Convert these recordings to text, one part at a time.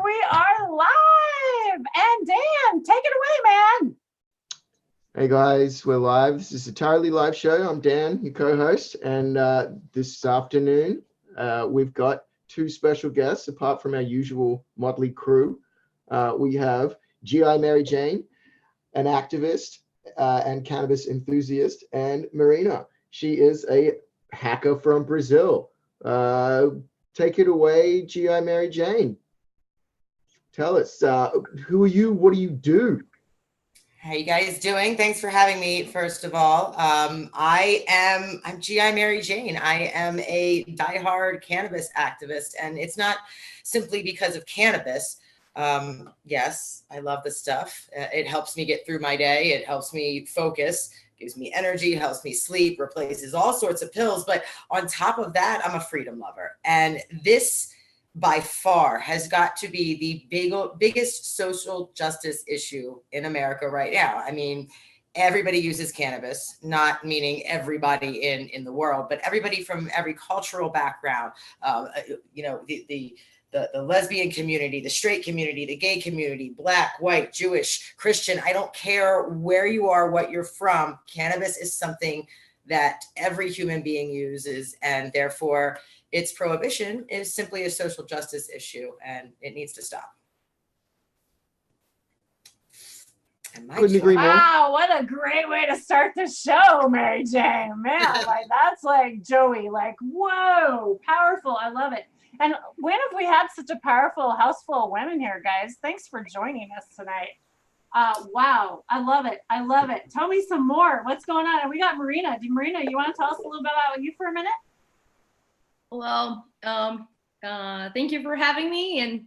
we are live. And Dan, take it away, man. Hey guys, we're live. This is a totally live show. I'm Dan, your co-host, and this afternoon we've got two special guests apart from our usual motley crew. We have GI Mary Jane, an activist and cannabis enthusiast, and Marina. She is a hacker from Brazil. Take it away, GI Mary Jane. Tell us, who are you? What do you do? How you guys doing? Thanks for having me, first of all. I'm GI Mary Jane. I am a diehard cannabis activist, and it's not simply because of cannabis. Yes, I love the stuff. It helps me get through my day. It helps me focus, gives me energy, helps me sleep, replaces all sorts of pills. But on top of that, I'm a freedom lover. And this by far has got to be the biggest social justice issue in America right now. I mean, everybody uses cannabis, not meaning everybody in the world, but everybody from every cultural background, the lesbian community, the straight community, the gay community, Black, white, Jewish, Christian. I don't care where you are, what you're from. Cannabis is something that every human being uses, and therefore its prohibition is simply a social justice issue, and it needs to stop. Couldn't agree more. Wow, what a great way to start the show, Mary Jane. Man, like that's like Joey, like, whoa, powerful. I love it. And when have we had such a powerful house full of women here, guys? Thanks for joining us tonight. Wow, I love it. I love it. Tell me some more. What's going on? And we got Marina. Marina, you want to tell us a little bit about you for a minute? Well, thank you for having me and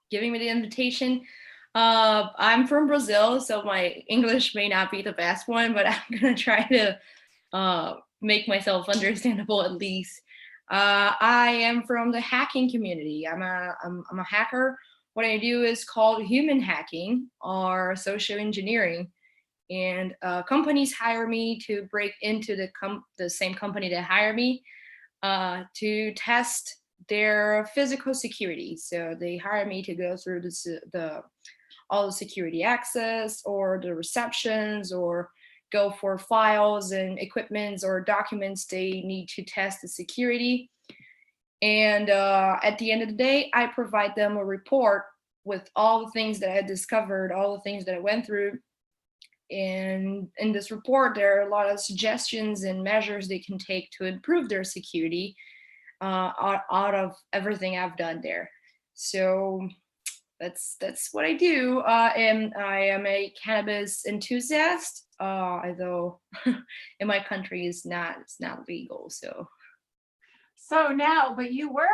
giving me the invitation. I'm from Brazil, so my English may not be the best one, but I'm gonna try to make myself understandable at least. I am from the hacking community. I'm a hacker. What I do is called human hacking or social engineering, and companies hire me to break into the same company that hire me to test their physical security. So they hire me to go through all the security access or the receptions, or go for files and equipments or documents they need to test the security. And at the end of the day, I provide them a report with all the things that I discovered, all the things that I went through. And in this report, there are a lot of suggestions and measures they can take to improve their security out of everything I've done there. So that's what I do. And I am a cannabis enthusiast, although in my country it's not legal. So now, but you were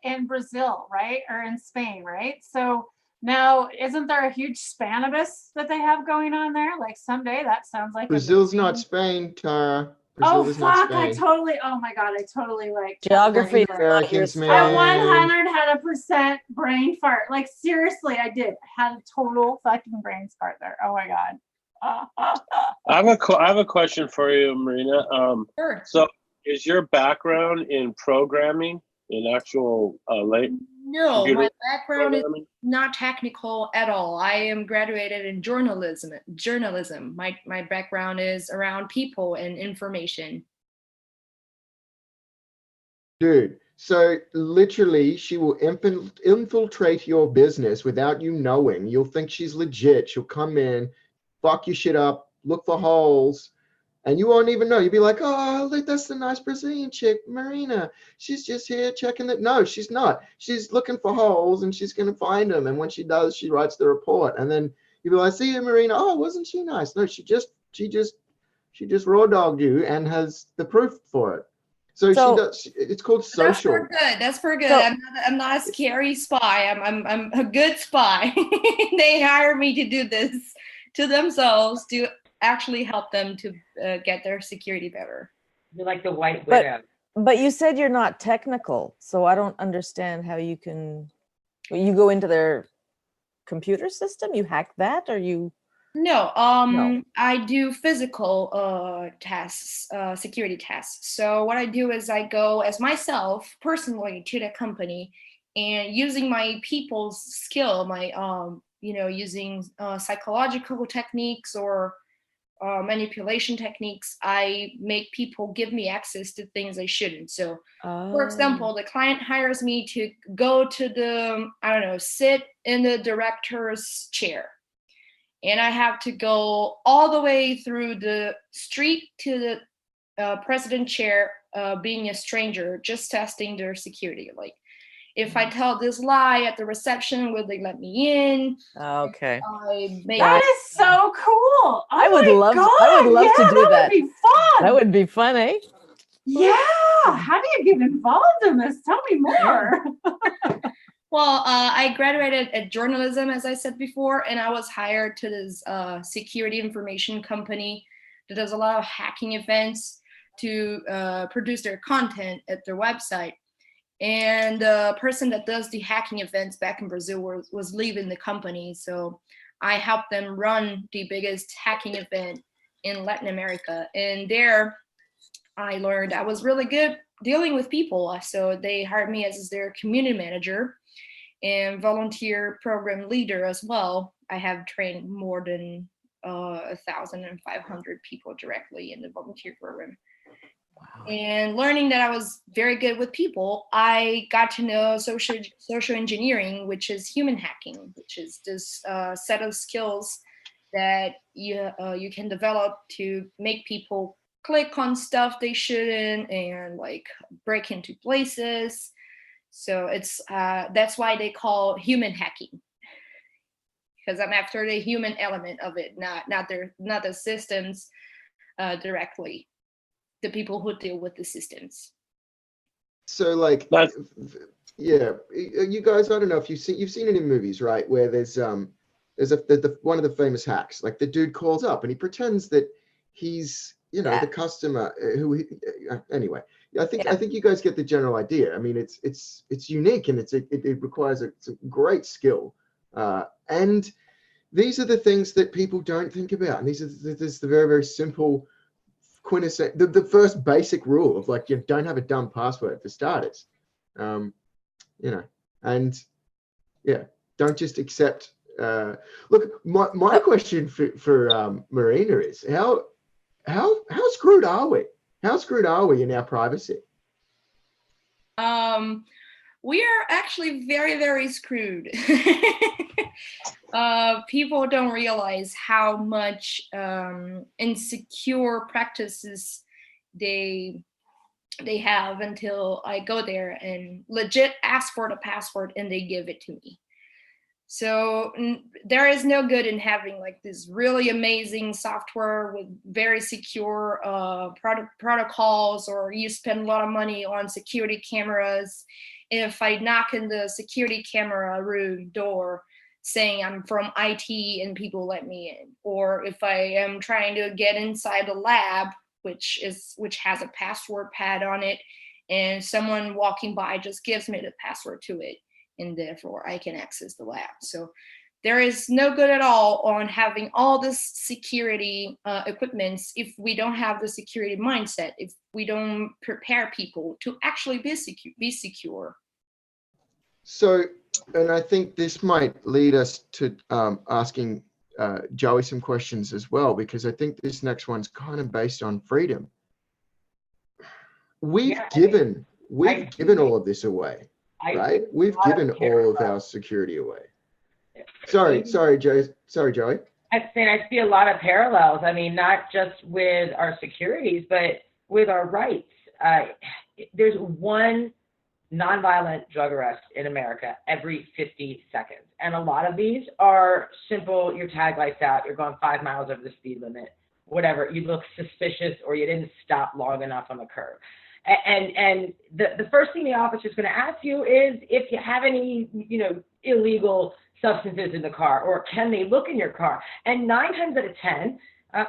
in Brazil, right? Or in Spain, right? So now, isn't there a huge Spanibus that they have going on there? Like someday that sounds like Brazil's not Spain, Tara. Oh, Brazil is not fuck, Spain. oh my God, I totally like geography. Americans, man. I 100% brain fart. Like seriously, I did. I had a total fucking brain fart there. Oh my God. I have a question for you, Marina. Sure. So is your background in programming, in actual No, my background is not technical at all. I am graduated in journalism. My background is around people and information. Dude, so literally she will infiltrate your business without you knowing. You'll think she's legit. She'll come in, fuck your shit up, look for holes, and you won't even know. You'll be like, oh, look, that's the nice Brazilian chick, Marina. She's just here checking it. No, she's not. She's looking for holes and she's going to find them. And when she does, she writes the report. And then you'll be like, see you, Marina. Oh, wasn't she nice? No, she just raw dogged you and has the proof for it. So she does. It's called social. That's for good. I'm not a scary spy. I'm a good spy. They hire me to do this to themselves to actually help them to get their security better. You're like the white widow. But you said you're not technical, so I don't understand how you can. You go into their computer system, you hack that, or you? No, I do physical tests, security tests. So what I do is I go as myself personally to the company and using my people's skill, my using psychological techniques or manipulation techniques, I make people give me access to things I shouldn't. So, for example, the client hires me to go to the, I don't know, sit in the director's chair. And I have to go all the way through the street to the president chair, being a stranger, just testing their security. Like, if I tell this lie at the reception, will they let me in? Okay. That is so cool. I would love to do that. That would be fun. That would be fun, eh? Yeah. How do you get involved in this? Tell me more. Well, I graduated at journalism, as I said before, and I was hired to this security information company that does a lot of hacking events to produce their content at their website. And the person that does the hacking events back in Brazil was leaving the company. So I helped them run the biggest hacking event in Latin America. And there I learned I was really good dealing with people. So they hired me as their community manager and volunteer program leader as well. I have trained more than 1,500 people directly in the volunteer program. Wow. And learning that I was very good with people, I got to know social engineering, which is human hacking, which is this set of skills that you can develop to make people click on stuff they shouldn't and like break into places. So it's that's why they call human hacking, because I'm after the human element of it, not the systems directly. The people who deal with the systems. So like, yeah, you guys, I don't know if you've seen it in movies, right? Where there's one of the famous hacks, like the dude calls up and he pretends that he's, the customer anyway. I think you guys get the general idea. I mean, it's unique and it requires it's a great skill. And these are the things that people don't think about. And this is the very, very simple quintessential, the first basic rule of like, you don't have a dumb password for starters, and yeah, don't just accept. Look, my question for Marina is how screwed are we? How screwed are we in our privacy? We are actually very, very screwed. People don't realize how much insecure practices they have until I go there and legit ask for the password and they give it to me. So there is no good in having like this really amazing software with very secure protocols, or you spend a lot of money on security cameras. If I knock in the security camera room door saying I'm from IT and people let me in, or if I am trying to get inside the lab, which has a password pad on it, and someone walking by just gives me the password to it, and therefore I can access the lab. So there is no good at all on having all this security equipments if we don't have the security mindset, if we don't prepare people to actually be secure. So, and I think this might lead us to asking Joey some questions as well, because I think this next one's kind of based on freedom. We've given all of this away, right? We've given all of our security away. Sorry, Joey. I'm saying I see a lot of parallels. I mean, not just with our securities, but with our rights. There's one nonviolent drug arrest in America every 50 seconds. And a lot of these are simple, your tag lights out, you're going 5 miles over the speed limit, whatever, you look suspicious or you didn't stop long enough on the curb. And the first thing the officer is going to ask you is if you have any, illegal substances in the car, or can they look in your car? And 9 times out of 10,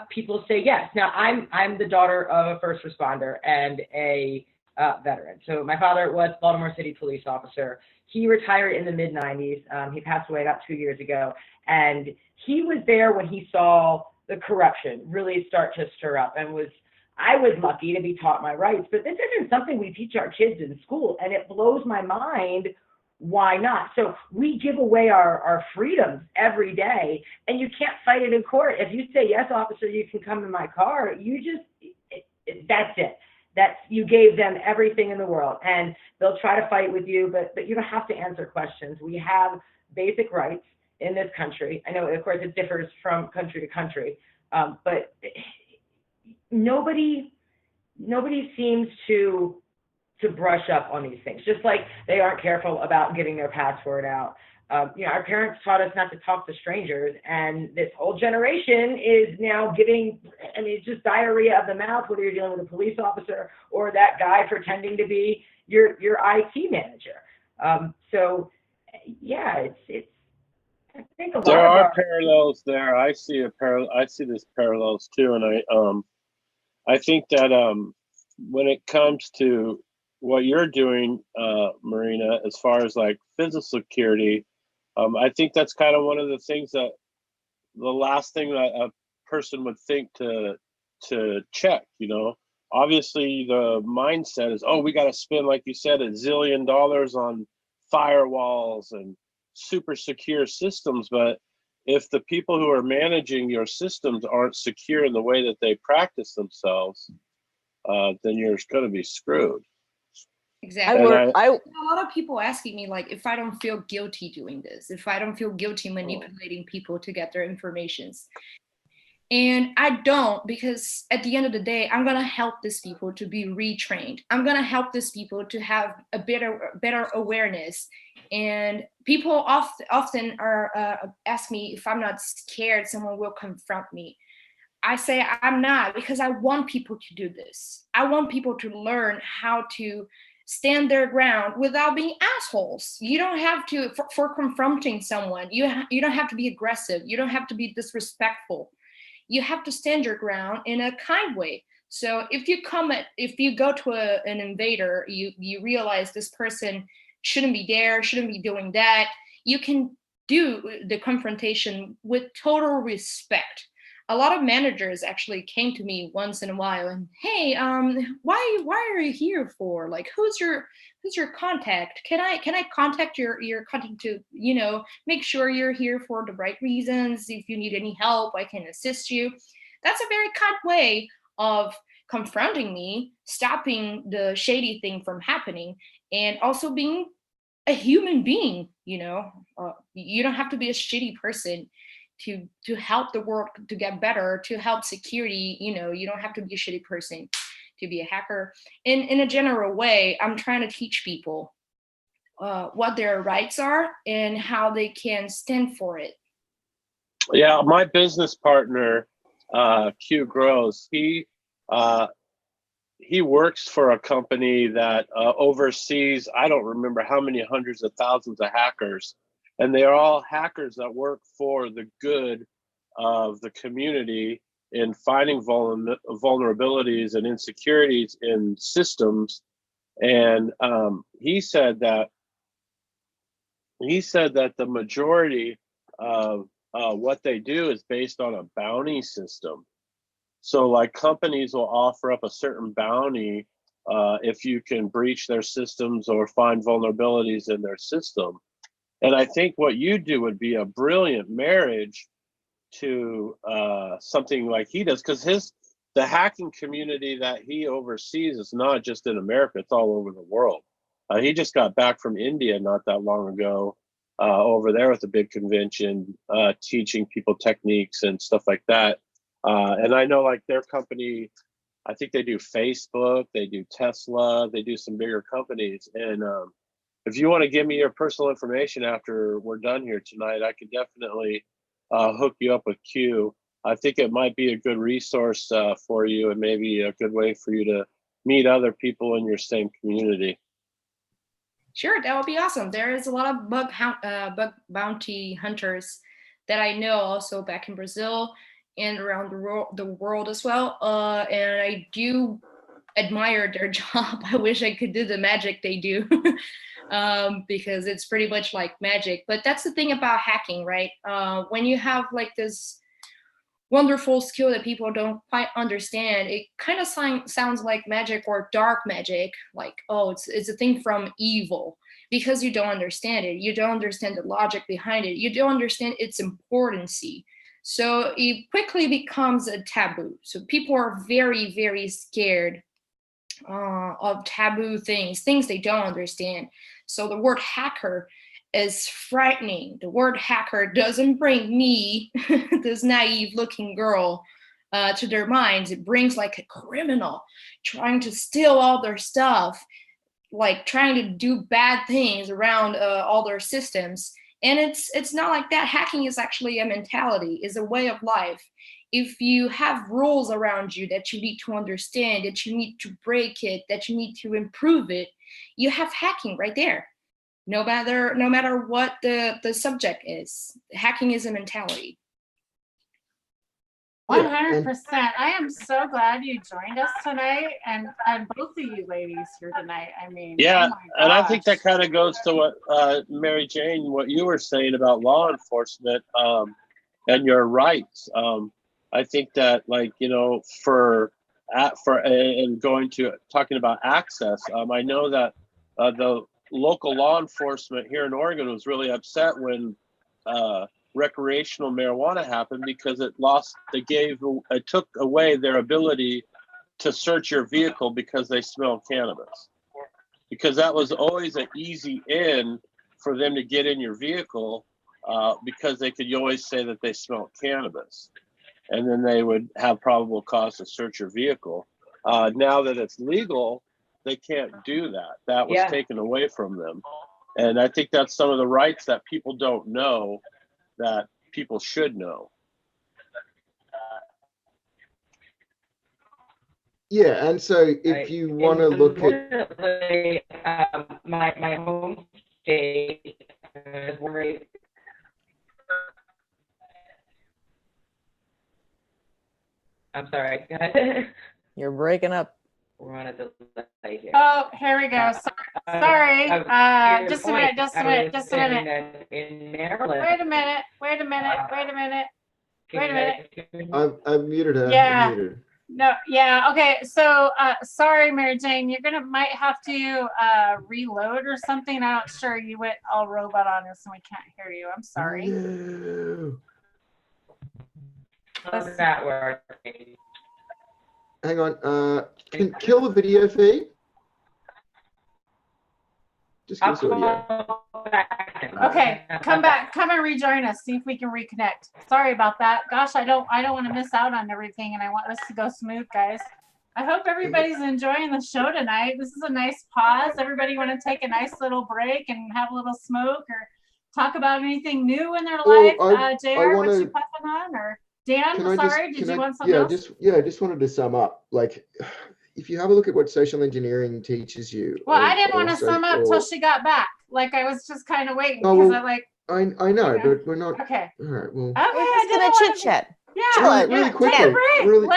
people say yes. Now, I'm the daughter of a first responder and a veteran. So my father was a Baltimore City police officer. He retired in the mid-90s. He passed away about 2 years ago. And he was there when he saw the corruption really start to stir up, and I was lucky to be taught my rights. But this isn't something we teach our kids in school. And it blows my mind why not? So we give away our freedoms every day, and you can't fight it in court. If you say, yes, officer, you can come in my car, you just, that's it. That's, you gave them everything in the world, and they'll try to fight with you, but you don't have to answer questions. We have basic rights in this country. I know, of course, it differs from country to country, but nobody seems to brush up on these things, just like they aren't careful about giving their password out. Our parents taught us not to talk to strangers, and this whole generation is now giving, it's just diarrhea of the mouth, whether you're dealing with a police officer or that guy pretending to be your IT manager. So yeah, it's I think a lot There of are our parallels there. I see this parallels too, and I think that when it comes to what you're doing, Marina, as far as like physical security, I think that's kind of one of the things that the last thing that a person would think to check. Obviously the mindset is, oh, we got to spend, like you said, $1 zillion on firewalls and super secure systems, but if the people who are managing your systems aren't secure in the way that they practice themselves, then you're going to be screwed. Exactly. I A lot of people asking me, like, if I don't feel guilty doing this, if I don't feel guilty manipulating people to get their informations. And I don't, because at the end of the day, I'm going to help these people to be retrained. I'm going to help these people to have a better awareness. And people often ask me if I'm not scared someone will confront me. I say I'm not, because I want people to do this. I want people to learn how to stand their ground without being assholes. You don't have to, for confronting someone, you don't have to be aggressive. You don't have to be disrespectful. You have to stand your ground in a kind way. So if you go to an invader, you realize this person shouldn't be there, shouldn't be doing that, you can do the confrontation with total respect. A lot of managers actually came to me once in a while and, hey, why are you here for? Like, who's your contact? Can I contact your contact to, make sure you're here for the right reasons? If you need any help, I can assist you. That's a very kind way of confronting me, stopping the shady thing from happening, and also being a human being. You don't have to be a shitty person to help the world to get better, to help security. You don't have to be a shitty person to be a hacker. In a general way, I'm trying to teach people what their rights are and how they can stand for it. Yeah, my business partner, Q Grows, he works for a company that oversees, I don't remember how many hundreds of thousands of hackers, and they are all hackers that work for the good of the community in finding vulnerabilities and insecurities in systems. And he said that the majority of what they do is based on a bounty system. So like companies will offer up a certain bounty if you can breach their systems or find vulnerabilities in their system. And I think what you do would be a brilliant marriage to something like he does, because the hacking community that he oversees is not just in America, it's all over the world. He just got back from India not that long ago, over there with a big convention, teaching people techniques and stuff like that. And I know like their company, I think they do Facebook, they do Tesla, they do some bigger companies. And if you want to give me your personal information after we're done here tonight, I can definitely hook you up with Q. I think it might be a good resource for you, and maybe a good way for you to meet other people in your same community. Sure, that would be awesome. There is a lot of bug bounty hunters that I know also back in Brazil and around the world as well. And I do admire their job. I wish I could do the magic they do. Because it's pretty much like magic. But that's the thing about hacking, right? When you have like this wonderful skill that people don't quite understand, it kind of sounds like magic or dark magic, like, oh, it's a thing from evil. because you don't understand it. You don't understand the logic behind it. You don't understand its importancy. So it quickly becomes a taboo. So people are very, very scared of taboo things they don't understand. So the word hacker is frightening. The word hacker doesn't bring me, this naive looking girl, to their minds. It brings like a criminal trying to steal all their stuff, like trying to do bad things around all their systems. And it's not like that. Hacking is actually a mentality, is a way of life. If you have rules around you that you need to understand, that you need to break it, that you need to improve it, you have hacking right there. No matter what the subject is, hacking is a mentality. 100%. I am so glad you joined us tonight, and both of you ladies here tonight. I mean, Yeah, oh my and I think gosh. that kind of goes to what Mary Jane, what you were saying about law enforcement and your rights. I think that, like, you know, and going to talking about access, I know that the local law enforcement here in Oregon was really upset when recreational marijuana happened, because it took away their ability to search your vehicle because they smelled cannabis. Because that was always an easy in for them to get in your vehicle, because they could always say that they smelled cannabis, and then they would have probable cause to search your vehicle. Now that it's legal, they can't do that. That was taken away from them. And I think that's some of the rights that people don't know that people should know. Yeah, and so if you want to look at my home state is worried. I'm sorry. Go ahead. You're breaking up. We're on a delay here. Oh, here we go. Sorry. Just a minute. In Maryland. Wait a minute. I've muted her. Yeah. I've muted her. No, yeah, okay. So sorry, Mary Jane, you're might have to reload or something. I'm not sure. You went all robot on us and we can't hear you. I'm sorry. No. How's that working? Hang on. Can kill the video feed. Just give us audio. Okay, come and rejoin us. See if we can reconnect. Sorry about that. Gosh, I don't want to miss out on everything, and I want this to go smooth, guys. I hope everybody's enjoying the show tonight. This is a nice pause. Everybody want to take a nice little break and have a little smoke or talk about anything new in their life? JR, what you puffing on? Or Dan, did you want something else? I just wanted to sum up. Like, if you have a look at what social engineering teaches you. Well, I didn't want to sum up till she got back. Like, I was just kind of waiting because I know, but we're not. Okay. All right. Well. Okay. We're just gonna chit chat. Yeah. Really quickly.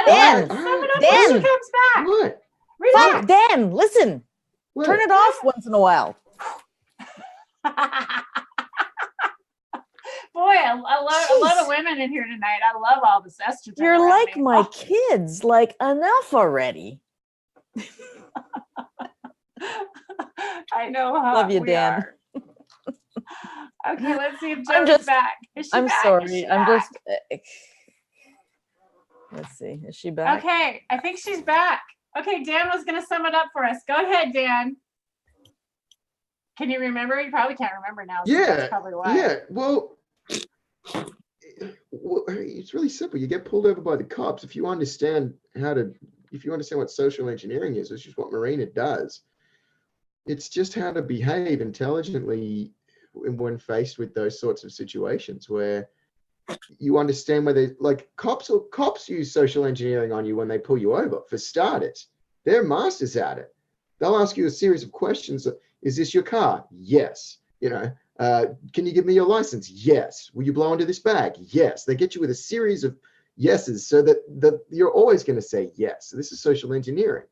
Dan, sum it up when she comes back. What? Fuck, Dan, listen. What? Turn it off once in a while. Boy, a lot of women in here tonight. I love all this estrogen. You're like my kids. Like, enough already. I know how love you, Dan. Okay, let's see if Joe's back. Is she I'm back? sorry. Let's see. Is she back? Okay, I think she's back. Okay, Dan was going to sum it up for us. Go ahead, Dan. Can you remember? You probably can't remember now. So Yeah. That's probably why. Yeah. Well, it's really simple. You get pulled over by the cops. If you understand what social engineering is, which is what Marina does, it's just how to behave intelligently when faced with those sorts of situations where you understand whether, like, cops use social engineering on you when they pull you over. For starters, they're masters at it. They'll ask you a series of questions. Is this your car? Yes. Can you give me your license? Yes. Will you blow into this bag? Yes. They get you with a series of yeses so that you're always going to say yes. So this is social engineering.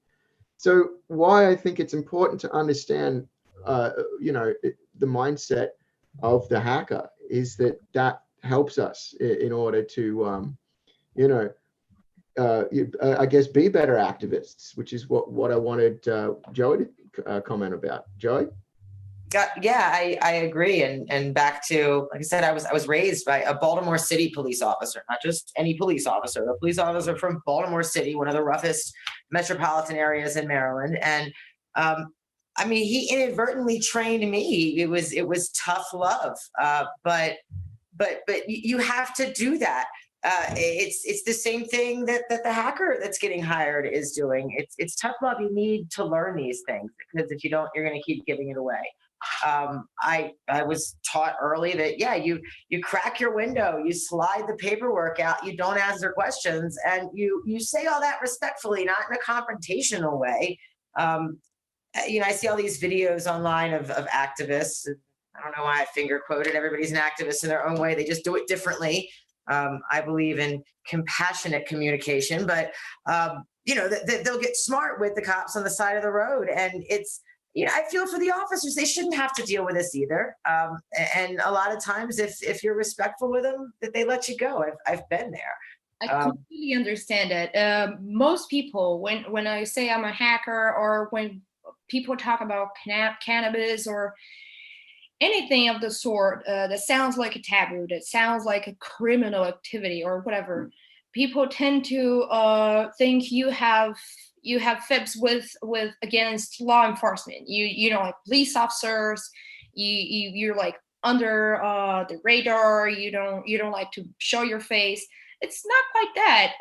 So why I think it's important to understand, the mindset of the hacker is that helps us in order to, I guess, be better activists, which is what I wanted Joey to comment about. Joey? Yeah, I agree. And back to, like I said, I was raised by a Baltimore City police officer, not just any police officer, a police officer from Baltimore City, one of the roughest metropolitan areas in Maryland. And I mean, he inadvertently trained me. It was tough love. But you have to do that. It's the same thing that the hacker that's getting hired is doing. It's tough love. You need to learn these things, because if you don't, you're going to keep giving it away. I was taught early that, yeah, you crack your window, you slide the paperwork out, you don't answer questions, and you say all that respectfully, not in a confrontational way. You know, I see all these videos online of activists. I don't know why I finger quoted. Everybody's an activist in their own way. They just do it differently. I believe in compassionate communication, but you know, they'll get smart with the cops on the side of the road, and it's, you know, I feel for the officers. They shouldn't have to deal with this either. And a lot of times, if you're respectful with them, that they let you go. I've been there. I completely understand it. Most people, when I say I'm a hacker, or when people talk about cannabis or anything of the sort that sounds like a taboo, that sounds like a criminal activity or whatever, people tend to think you have fibs with against law enforcement. You know, like police officers, you're like under the radar. You don't like to show your face. It's not quite that.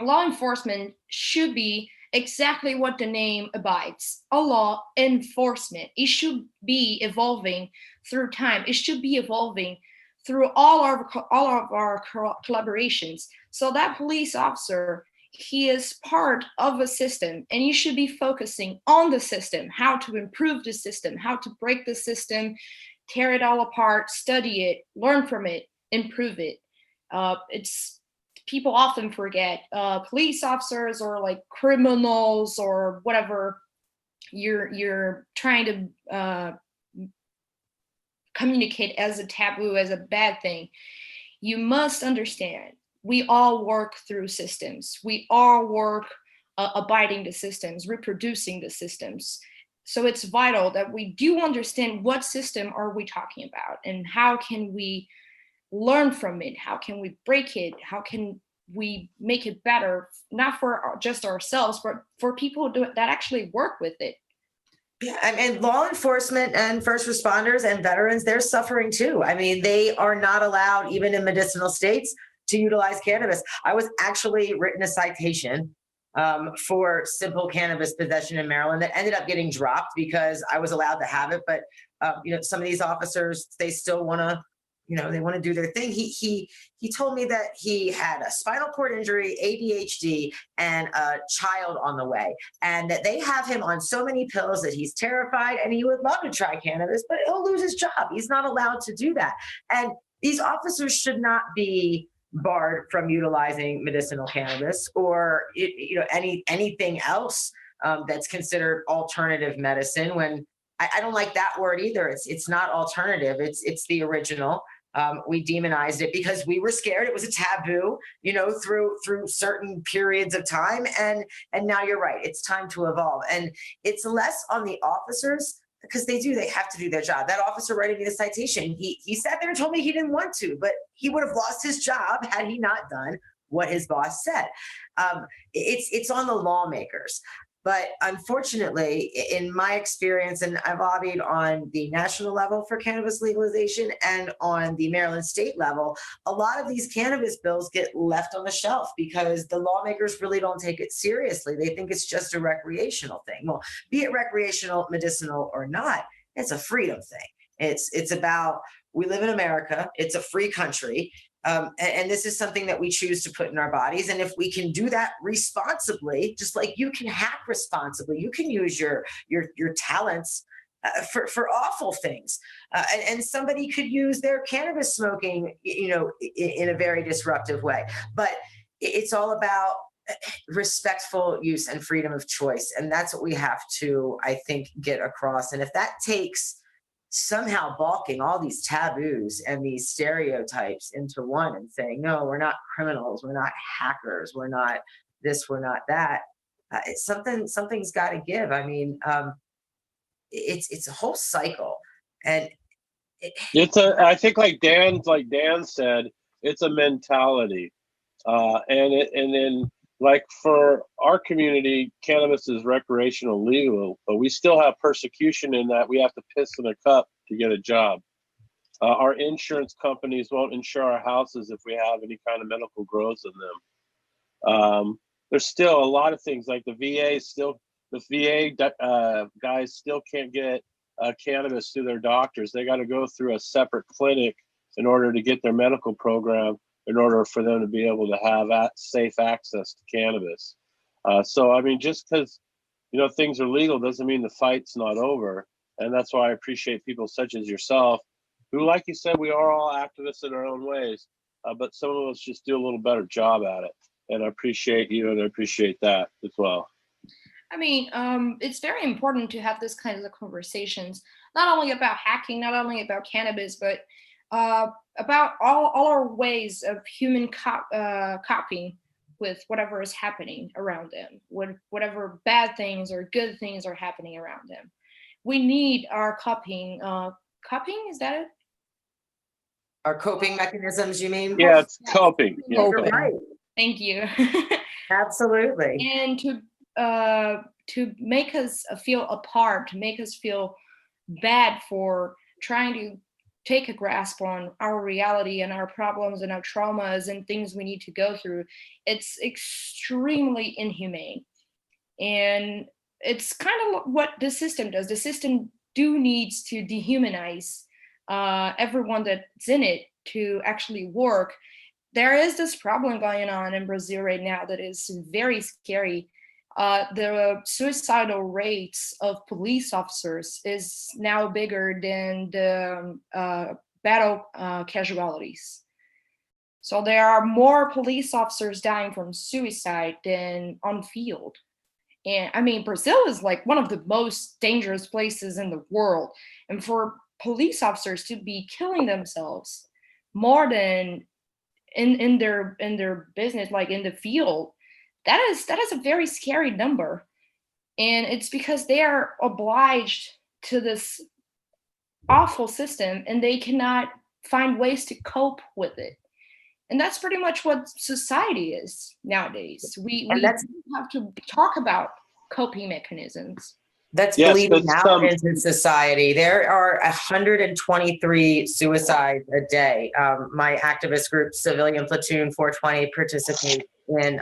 Law enforcement should be exactly what the name abides, a law enforcement. It should be evolving through time. It should be evolving through all of our collaborations. So that police officer, he is part of a system, and you should be focusing on the system, how to improve the system, how to break the system, tear it all apart, study it, learn from it, improve it. It's people often forget police officers or like criminals or whatever you're trying to communicate as a taboo, as a bad thing. You must understand, we all work through systems. We all work abiding the systems, reproducing the systems. So it's vital that we do understand what system are we talking about, and how can we learn from it? How can we break it? How can we make it better, not for just ourselves, but for people that actually work with it? Yeah, and law enforcement and first responders and veterans, they're suffering too. I mean, they are not allowed, even in medicinal states, to utilize cannabis. I was actually written a citation for simple cannabis possession in Maryland that ended up getting dropped because I was allowed to have it. But you know, some of these officers, they still want to, you know, they want to do their thing. He told me that he had a spinal cord injury, ADHD, and a child on the way, and that they have him on so many pills that he's terrified, and he would love to try cannabis, but he'll lose his job. He's not allowed to do that. And these officers should not be barred from utilizing medicinal cannabis or you know, anything else that's considered alternative medicine. When I don't like that word either. It's not alternative. It's the original. We demonized it because we were scared. It was a taboo, you know, through certain periods of time. And now you're right. It's time to evolve. And it's less on the officers, because they have to do their job. That officer writing me the citation, he sat there and told me he didn't want to, but he would have lost his job had he not done what his boss said. It's on the lawmakers. But unfortunately, in my experience, and I've lobbied on the national level for cannabis legalization and on the Maryland state level, a lot of these cannabis bills get left on the shelf because the lawmakers really don't take it seriously. They think it's just a recreational thing. Well, be it recreational, medicinal, or not, it's a freedom thing. It's about, we live in America. It's a free country. And this is something that we choose to put in our bodies. And if we can do that responsibly, just like you can hack responsibly, you can use your talents for awful things. And somebody could use their cannabis smoking, you know, in a very disruptive way. But it's all about respectful use and freedom of choice. And that's what we have to, I think, get across. And if that takes somehow balking all these taboos and these stereotypes into one and saying, no, we're not criminals, we're not hackers, we're not this, we're not that. Something's got to give. I mean, it's a whole cycle. And I think like Dan said, it's a mentality. And then like for our community, cannabis is recreational legal, but we still have persecution in that we have to piss in a cup to get a job. Our insurance companies won't insure our houses if we have any kind of medical grows in them. There's still a lot of things like the VA guys still can't get cannabis through their doctors. They got to go through a separate clinic in order to get their medical program, in order for them to be able to have safe access to cannabis. So, I mean, just because, things are legal doesn't mean the fight's not over. And that's why I appreciate people such as yourself, who, like you said, we are all activists in our own ways, but some of us just do a little better job at it. And I appreciate you, and I appreciate that as well. I mean, it's very important to have this kinds of conversations, not only about hacking, not only about cannabis, but about all our ways of human copying with whatever is happening around them, whatever bad things or good things are happening around them. We need our copying. Copying, is that it? Our coping mechanisms, you mean? Yeah, it's coping. Yeah, you're right. Thank you. Absolutely. And to make us feel apart, to make us feel bad for trying to take a grasp on our reality and our problems and our traumas and things we need to go through, it's extremely inhumane. And it's kind of what the system does. The system needs to dehumanize everyone that's in it to actually work. There is this problem going on in Brazil right now that is very scary. The suicidal rates of police officers is now bigger than the battle casualties. So there are more police officers dying from suicide than on field. And I mean, Brazil is like one of the most dangerous places in the world. And for police officers to be killing themselves more than in their business, like in the field, that is a very scary number. And it's because they are obliged to this awful system and they cannot find ways to cope with it. And that's pretty much what society is nowadays. We have to talk about coping mechanisms. That's bleeding out into society. There are 123 suicides a day. My activist group, Civilian Platoon 420, participates in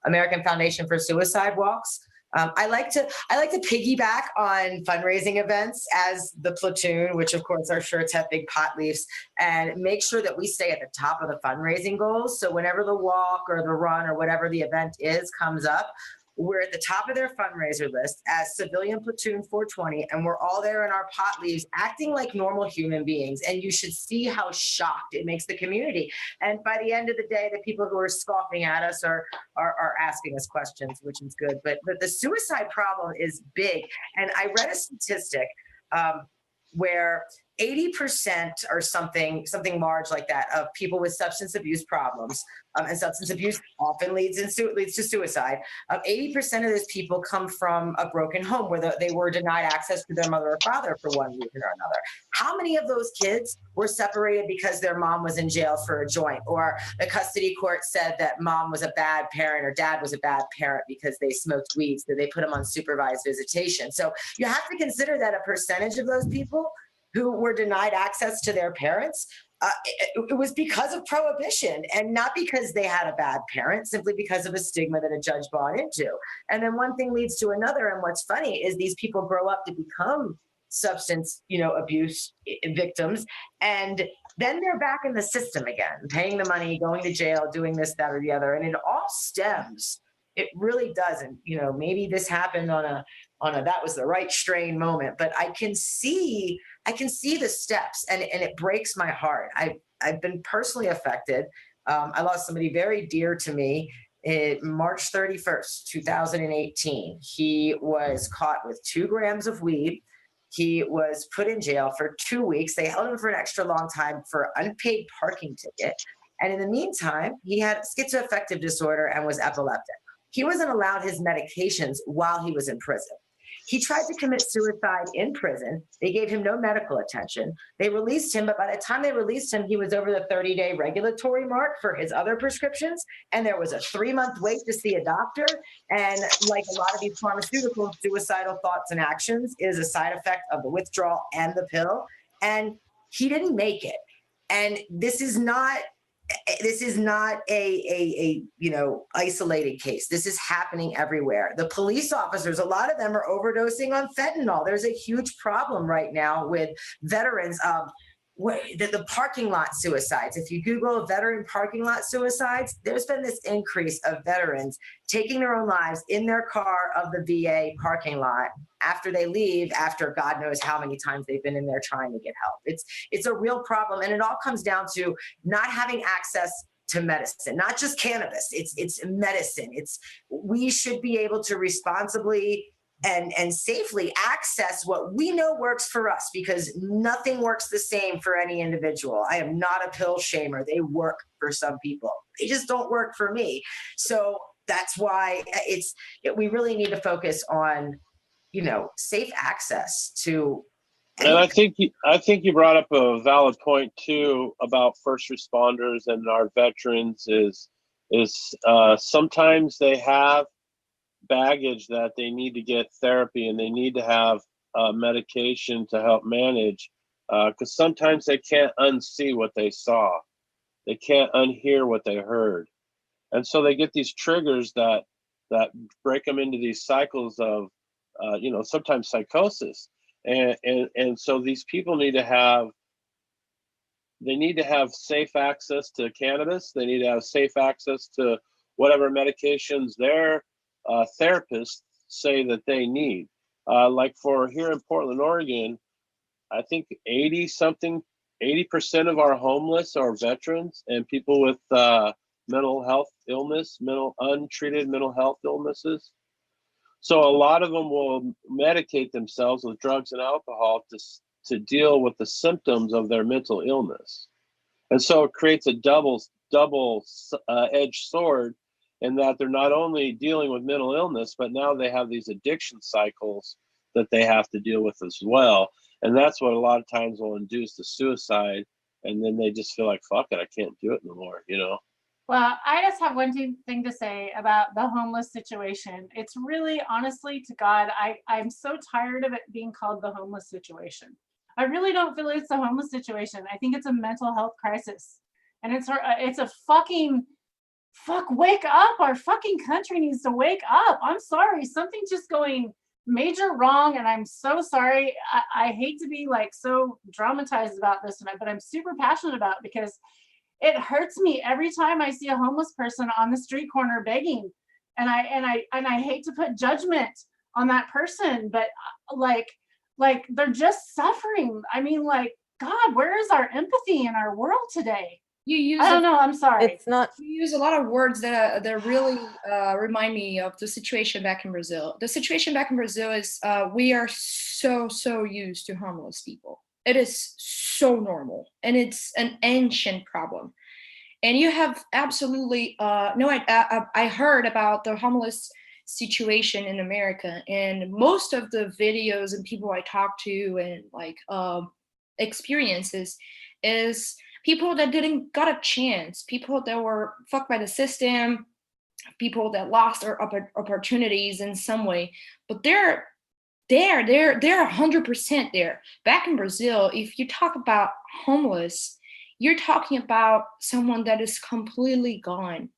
American Foundation for Suicide Walks. I like to piggyback on fundraising events as the platoon, which of course our shirts have big pot leaves, and make sure that we stay at the top of the fundraising goals. So whenever the walk or the run or whatever the event is comes up, we're at the top of their fundraiser list as Civilian Platoon 420, and we're all there in our pot leaves acting like normal human beings. And you should see how shocked it makes the community. And by the end of the day, the people who are scoffing at us are asking us questions, which is good. But the suicide problem is big. And I read a statistic where 80% or something large like that of people with substance abuse problems, and substance abuse often leads to suicide. 80% of those people come from a broken home where they were denied access to their mother or father for one reason or another. How many of those kids were separated because their mom was in jail for a joint, or the custody court said that mom was a bad parent or dad was a bad parent because they smoked weed, so they put them on supervised visitation? So you have to consider that a percentage of those people who were denied access to their parents, it was because of prohibition and not because they had a bad parent, simply because of a stigma that a judge bought into. And then one thing leads to another. And what's funny is these people grow up to become substance, abuse victims. And then they're back in the system again, paying the money, going to jail, doing this, that, or the other. And it all stems. It really doesn't. Maybe this happened on a that was the right strain moment, but I can see the steps, and it breaks my heart. I've been personally affected. I lost somebody very dear to me March 31st, 2018. He was caught with 2 grams of weed. He was put in jail for 2 weeks. They held him for an extra long time for unpaid parking ticket. And in the meantime, he had schizoaffective disorder and was epileptic. He wasn't allowed his medications while he was in prison. He tried to commit suicide in prison. They gave him no medical attention. They released him, but by the time they released him, he was over the 30-day regulatory mark for his other prescriptions. And there was a 3-month wait to see a doctor. And like a lot of these pharmaceuticals, suicidal thoughts and actions is a side effect of the withdrawal and the pill. And he didn't make it. And this is not a isolated case. This is happening everywhere. The police officers, a lot of them are overdosing on fentanyl. There's a huge problem right now with veterans. The parking lot suicides. If you Google veteran parking lot suicides, there's been this increase of veterans taking their own lives in their car of the VA parking lot after they leave, after God knows how many times they've been in there trying to get help. It's a real problem. And it all comes down to not having access to medicine, not just cannabis. It's medicine. We should be able to responsibly and safely access what we know works for us, because nothing works the same for any individual. I am not a pill shamer. They work for some people. They just don't work for me. So that's why we really need to focus on, safe access to. And I think you brought up a valid point too about first responders and our veterans is sometimes they have baggage that they need to get therapy and they need to have medication to help manage, because sometimes they can't unsee what they saw, they can't unhear what they heard, and so they get these triggers that break them into these cycles of sometimes psychosis, and so these people need to have safe access to cannabis. They need to have safe access to whatever medications they're therapists say that they need. Like for here in Portland, Oregon, I think 80% of our homeless are veterans and people with untreated mental health illnesses. So a lot of them will medicate themselves with drugs and alcohol to deal with the symptoms of their mental illness. And so it creates a double edged sword, in that they're not only dealing with mental illness, but now they have these addiction cycles that they have to deal with as well. And that's what a lot of times will induce the suicide. And then they just feel like, fuck it, I can't do it no more, Well, I just have one thing to say about the homeless situation. It's really, honestly, to God, I'm so tired of it being called the homeless situation. I really don't feel it's a homeless situation. I think it's a mental health crisis. And it's a wake up. Our fucking country needs to wake up. I'm sorry. Something's just going major wrong. And I'm so sorry. I hate to be like so dramatized about this tonight, but I'm super passionate about it because it hurts me every time I see a homeless person on the street corner begging. And I hate to put judgment on that person, but like they're just suffering. I mean, like, God, where is our empathy in our world today? I don't know. I'm sorry. It's not. You use a lot of words that really remind me of the situation back in Brazil. The situation back in Brazil is we are so used to homeless people. It is so normal, and it's an ancient problem. And you have absolutely I heard about the homeless situation in America, and most of the videos and people I talk to and experiences is people that didn't got a chance, people that were fucked by the system, people that lost their opportunities in some way, but they're 100% there. Back in Brazil, if you talk about homeless, you're talking about someone that is completely gone.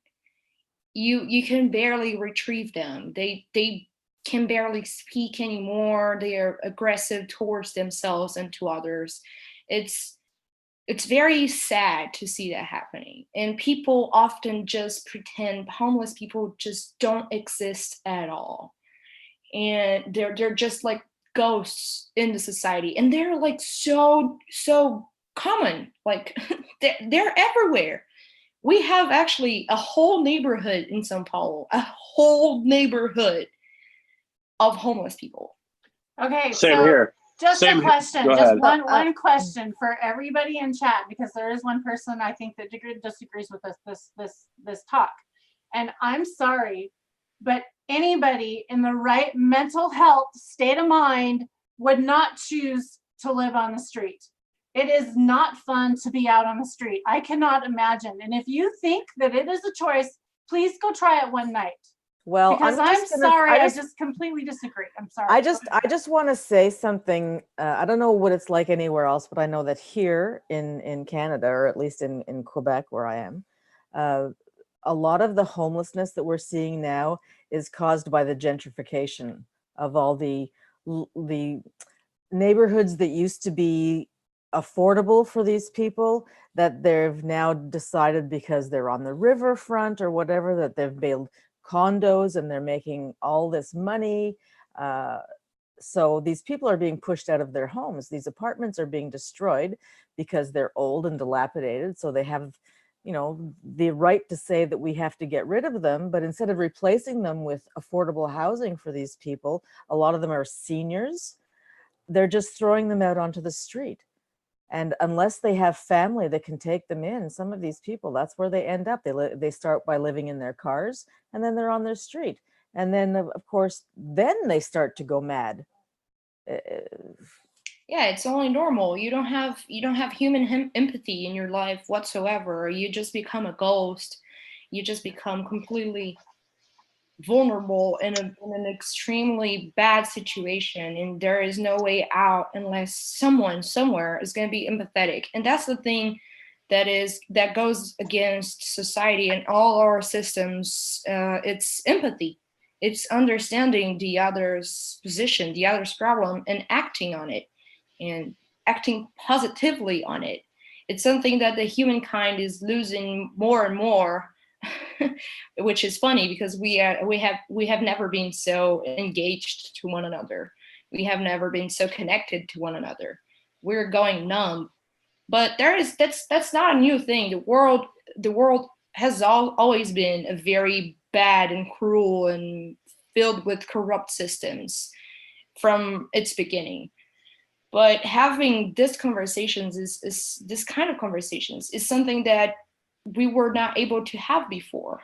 You can barely retrieve them. They can barely speak anymore. They are aggressive towards themselves and to others. It's very sad to see that happening. And people often just pretend homeless people just don't exist at all. And they're just like ghosts in the society. And they're like so common. Like they're everywhere. We have actually a whole neighborhood in São Paulo, a whole neighborhood of homeless people. Okay. Same so here. Just Same a question, Go just ahead. one question for everybody in chat, because there is one person I think that disagrees with this talk. And I'm sorry, but anybody in the right mental health state of mind would not choose to live on the street. It is not fun to be out on the street. I cannot imagine. And if you think that it is a choice, please go try it one night. Well, Because I'm sorry, I just completely disagree. I'm sorry. I just want to say something. I don't know what it's like anywhere else, but I know that here in Canada, or at least in Quebec, where I am, a lot of the homelessness that we're seeing now is caused by the gentrification of all the neighborhoods that used to be affordable for these people, that they've now decided, because they're on the riverfront or whatever, that they've built condos and they're making all this money. So these people are being pushed out of their homes. These apartments are being destroyed because they're old and dilapidated. So they have, you know, the right to say that we have to get rid of them. But instead of replacing them with affordable housing for these people, a lot of them are seniors. They're just throwing them out onto the street. And unless they have family that can take them in, some of these people, that's where they end up. They start by living in their cars, and then they're on their street. And then, of course, then they start to go mad. Yeah, it's only normal. You don't have human empathy in your life whatsoever. You just become a ghost. You just become completely vulnerable in an extremely bad situation, and there is no way out unless someone somewhere is going to be empathetic. And that's the thing that goes against society and all our systems. It's empathy. It's understanding the other's position, the other's problem, and acting on it, and acting positively on it. It's something that the humankind is losing more and more, which is funny because we have never been so engaged to one another. We have never been so connected to one another. We're going numb. But that's not a new thing. The world has always been a very bad and cruel and filled with corrupt systems from its beginning. But having this conversations is this kind of conversations is something that we were not able to have before.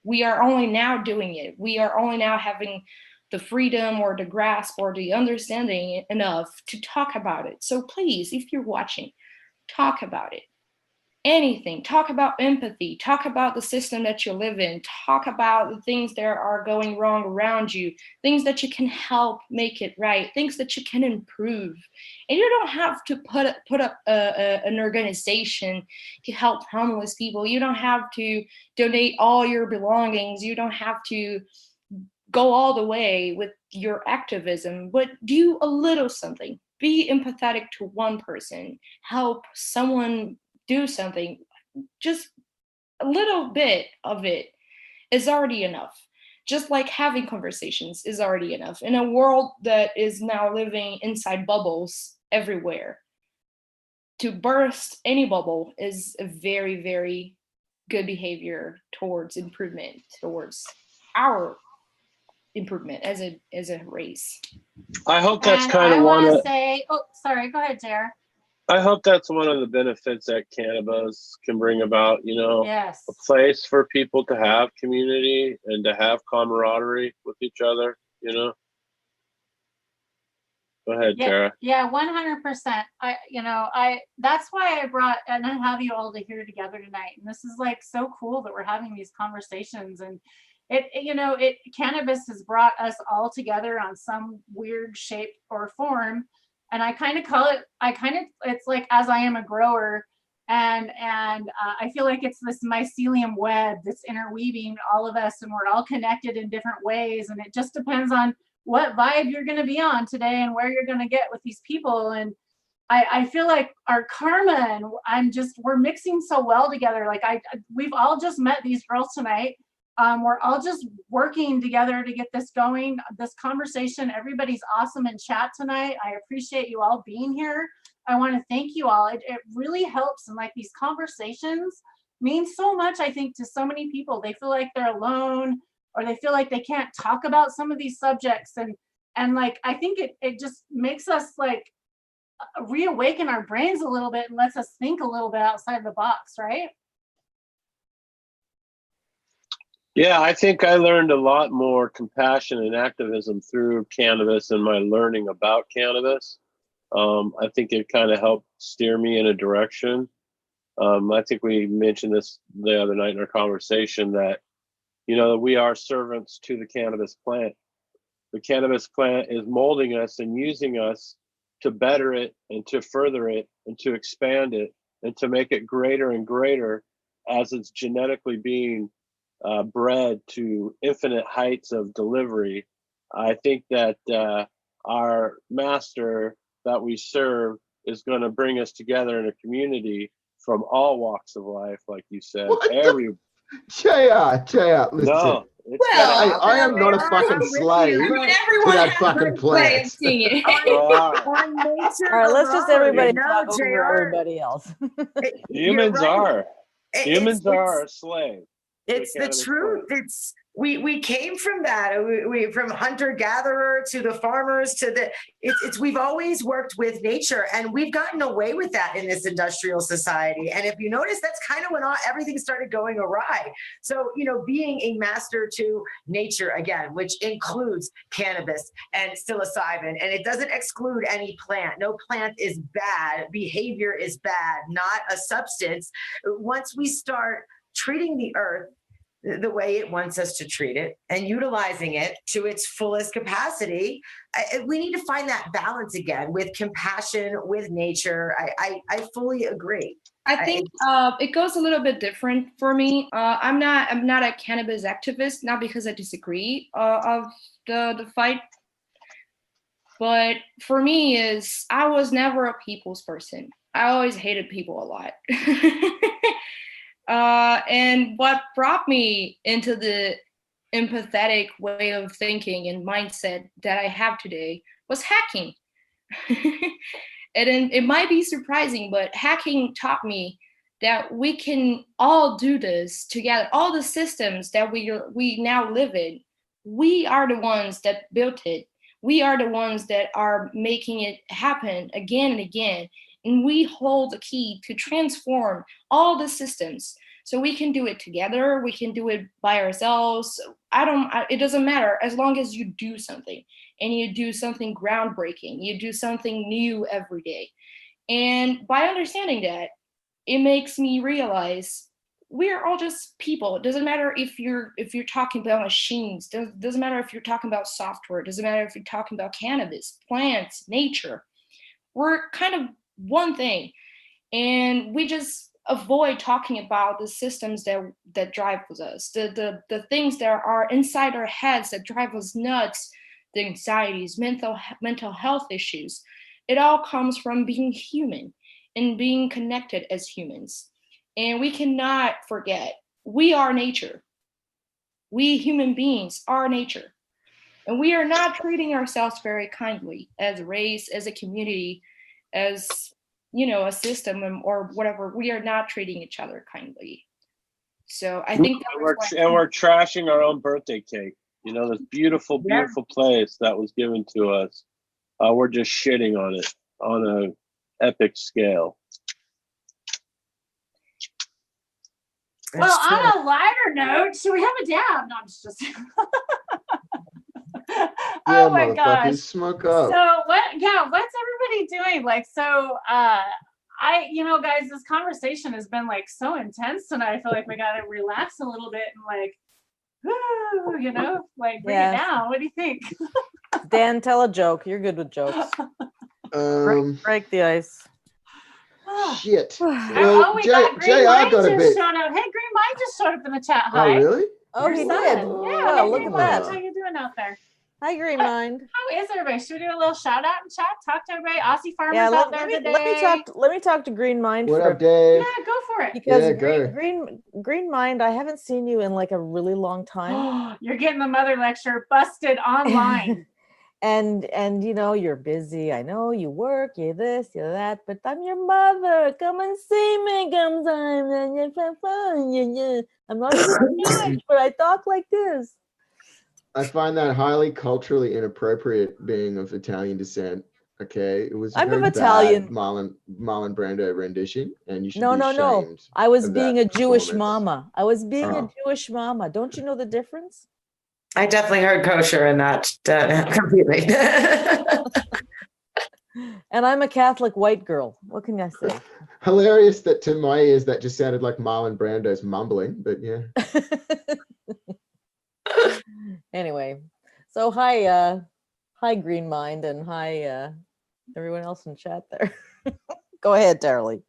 We are only now doing it. We are only now having the freedom or the grasp or the understanding enough to talk about it. So please, if you're watching, talk about it. Anything. Talk about empathy. Talk about the system that you live in. Talk about the things that are going wrong around you. Things that you can help make it right. Things that you can improve. And you don't have to put up an organization to help homeless people. You don't have to donate all your belongings. You don't have to go all the way with your activism, but do a little something. Be empathetic to one person. Help someone do something. Just a little bit of it is already enough. Just like having conversations is already enough. In a world that is now living inside bubbles everywhere, to burst any bubble is a very, very good behavior towards improvement, towards our improvement as a race. I hope that's And kind of one of. Oh, sorry. Go ahead, Jer. I hope that's one of the benefits that cannabis can bring about. You know, Yes. a place for people to have community and to have camaraderie with each other. You know. Go ahead, Tara. Yeah, 100%. That's why I brought and I have you all here together tonight. And this is like so cool that we're having these conversations. And cannabis has brought us all together on some weird shape or form. And I kind of call it, it's like as I am a grower, and I feel like it's this mycelium web that's interweaving all of us, and we're all connected in different ways. And it just depends on what vibe you're going to be on today and where you're going to get with these people. And I feel like our karma and we're mixing so well together. Like we've all just met these girls tonight. We're all just working together to get this going, this conversation. Everybody's awesome in chat tonight. I appreciate you all being here. I want to thank you all. It really helps. And like these conversations mean so much, I think, to so many people. They feel like they're alone, or they feel like they can't talk about some of these subjects. And like, I think it just makes us like reawaken our brains a little bit and lets us think a little bit outside the box, right? Yeah, I think I learned a lot more compassion and activism through cannabis and my learning about cannabis. I think it kind of helped steer me in a direction. I think we mentioned this the other night in our conversation that, we are servants to the cannabis plant. The cannabis plant is molding us and using us to better it and to further it and to expand it and to make it greater and greater as it's genetically being bred to infinite heights of delivery. I think that our master that we serve is going to bring us together in a community from all walks of life, like you said. JR, listen. No, I am not a fucking slave to that fucking plant. All right, let's just everybody talk over everybody else. Humans are a slave. It's the truth. It's we came from that. We from hunter gatherer to the farmers to the. We've always worked with nature, and we've gotten away with that in this industrial society. And if you notice, that's kind of when everything started going awry. So being a master to nature again, which includes cannabis and psilocybin, and it doesn't exclude any plant. No plant is bad. Behavior is bad, not a substance. Once we start treating the earth the way it wants us to treat it and utilizing it to its fullest capacity, we need to find that balance again with compassion, with nature. I fully agree. I think it goes a little bit different for me. I'm not a cannabis activist, not because I disagree of the fight, but for me is I was never a people's person. I always hated people a lot. And what brought me into the empathetic way of thinking and mindset that I have today was hacking. And it might be surprising, but hacking taught me that we can all do this together. All the systems that we now live in, we are the ones that built it. We are the ones that are making it happen again and again. And we hold the key to transform all the systems. So we can do it together. We can do it by ourselves. It doesn't matter as long as you do something and you do something groundbreaking. You do something new every day. And by understanding that, it makes me realize we're all just people. It doesn't matter if you're talking about machines. Doesn't matter if you're talking about software. It doesn't matter if you're talking about cannabis, plants, nature. We're kind of one thing, and we just avoid talking about the systems that drive us, the things that are inside our heads that drive us nuts, the anxieties, mental health issues. It all comes from being human and being connected as humans. And we cannot forget, we are nature. We human beings are nature. And we are not treating ourselves very kindly as a race, as a community, as a system or whatever. We are not treating each other kindly. So I think we're trashing our own birthday cake. This beautiful place that was given to us. We're just shitting on it on an epic scale. Well, on a lighter note, should we have a dab? No, I'm just oh my gosh, smoke up. So what's everybody doing? Guys, this conversation has been so intense tonight. I feel like we gotta relax a little bit and bring it down. What do you think? Dan, tell a joke. You're good with jokes. Break the ice. Shit. Well, Green Mind just showed up. Hey, Green Mind just showed up in the chat. Hi. Oh, really? Oh, he did. Yeah, look at that. How you doing out there? Hi, Green Mind. How is everybody? Should we do a little shout out in chat? Talk to everybody. Aussie farmers out there today. Let me talk to Green Mind. What up, Dave? Yeah, go for it. Because Green Mind, I haven't seen you in a really long time. You're getting the mother lecture busted online. and you're busy. I know you work, you're this, you're that, but I'm your mother. Come and see me sometime. I'm not even Jewish, but I talk like this. I find that highly culturally inappropriate, being of Italian descent. Okay, it was a I'm of very Italian. bad Marlon Brando rendition, and you should No, be no, no. ashamed I was of being that a Jewish performance. mama. I was being a Oh. Jewish mama. Don't you know the difference? I definitely heard kosher in that completely. And I'm a Catholic white girl. What can I say? Hilarious that to my ears that just sounded like Marlon Brando's mumbling, but yeah. Anyway, so hi Green Mind, and hi everyone else in chat there. Go ahead, Darley.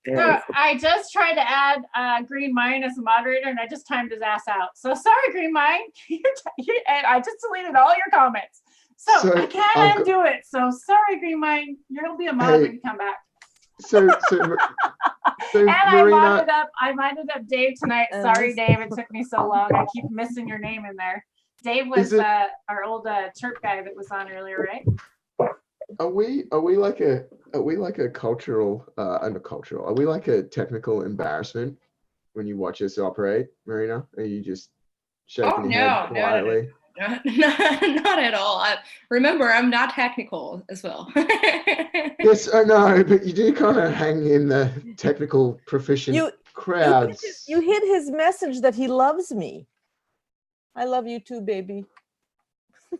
So I just tried to add Green Mind as a moderator, and I just timed his ass out. So sorry, Green Mind. And I just deleted all your comments. So I can't undo it. So sorry, Green Mind. You'll be a mod when you come back. So And Marina, I minded up Dave tonight. Sorry, Dave. It took me so long. I keep missing your name in there. Dave was our old Turk guy that was on earlier, right? are we like a cultural are we like a technical embarrassment when you watch us operate, Marina? Are you just shaking your head quietly? No, not at all. Remember, I'm not technical as well. Yes, I know, but you do kind of hang in the technical proficient crowds. You hid his message that he loves me. I love you too, baby.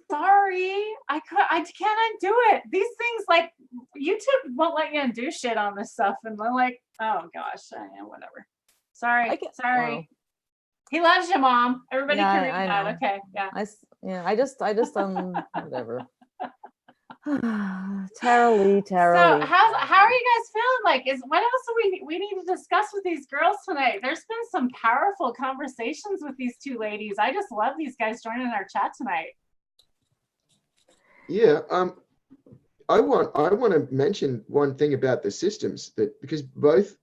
Sorry, I can't undo it. These things, like, YouTube won't let you undo shit on this stuff, and they're like, oh gosh, whatever. Sorry. Wow. He loves you, Mom. Everybody can read that. Know. Okay, yeah. I just whatever. Terribly. So how are you guys feeling? Like, what else do we need to discuss with these girls tonight? There's been some powerful conversations with these two ladies. I just love these guys joining our chat tonight. Yeah, I want to mention one thing about the systems, that because both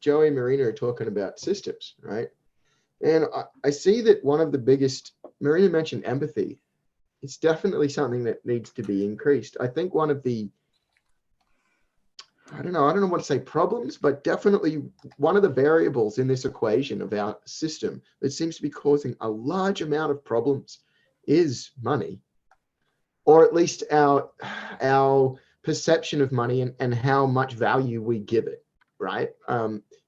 Joey and Marina are talking about systems, right? And I see that one of the biggest, Marina mentioned empathy. It's definitely something that needs to be increased. I think one of the, I don't know what to say, problems, but definitely one of the variables in this equation of our system that seems to be causing a large amount of problems is money, or at least our perception of money and how much value we give it, right?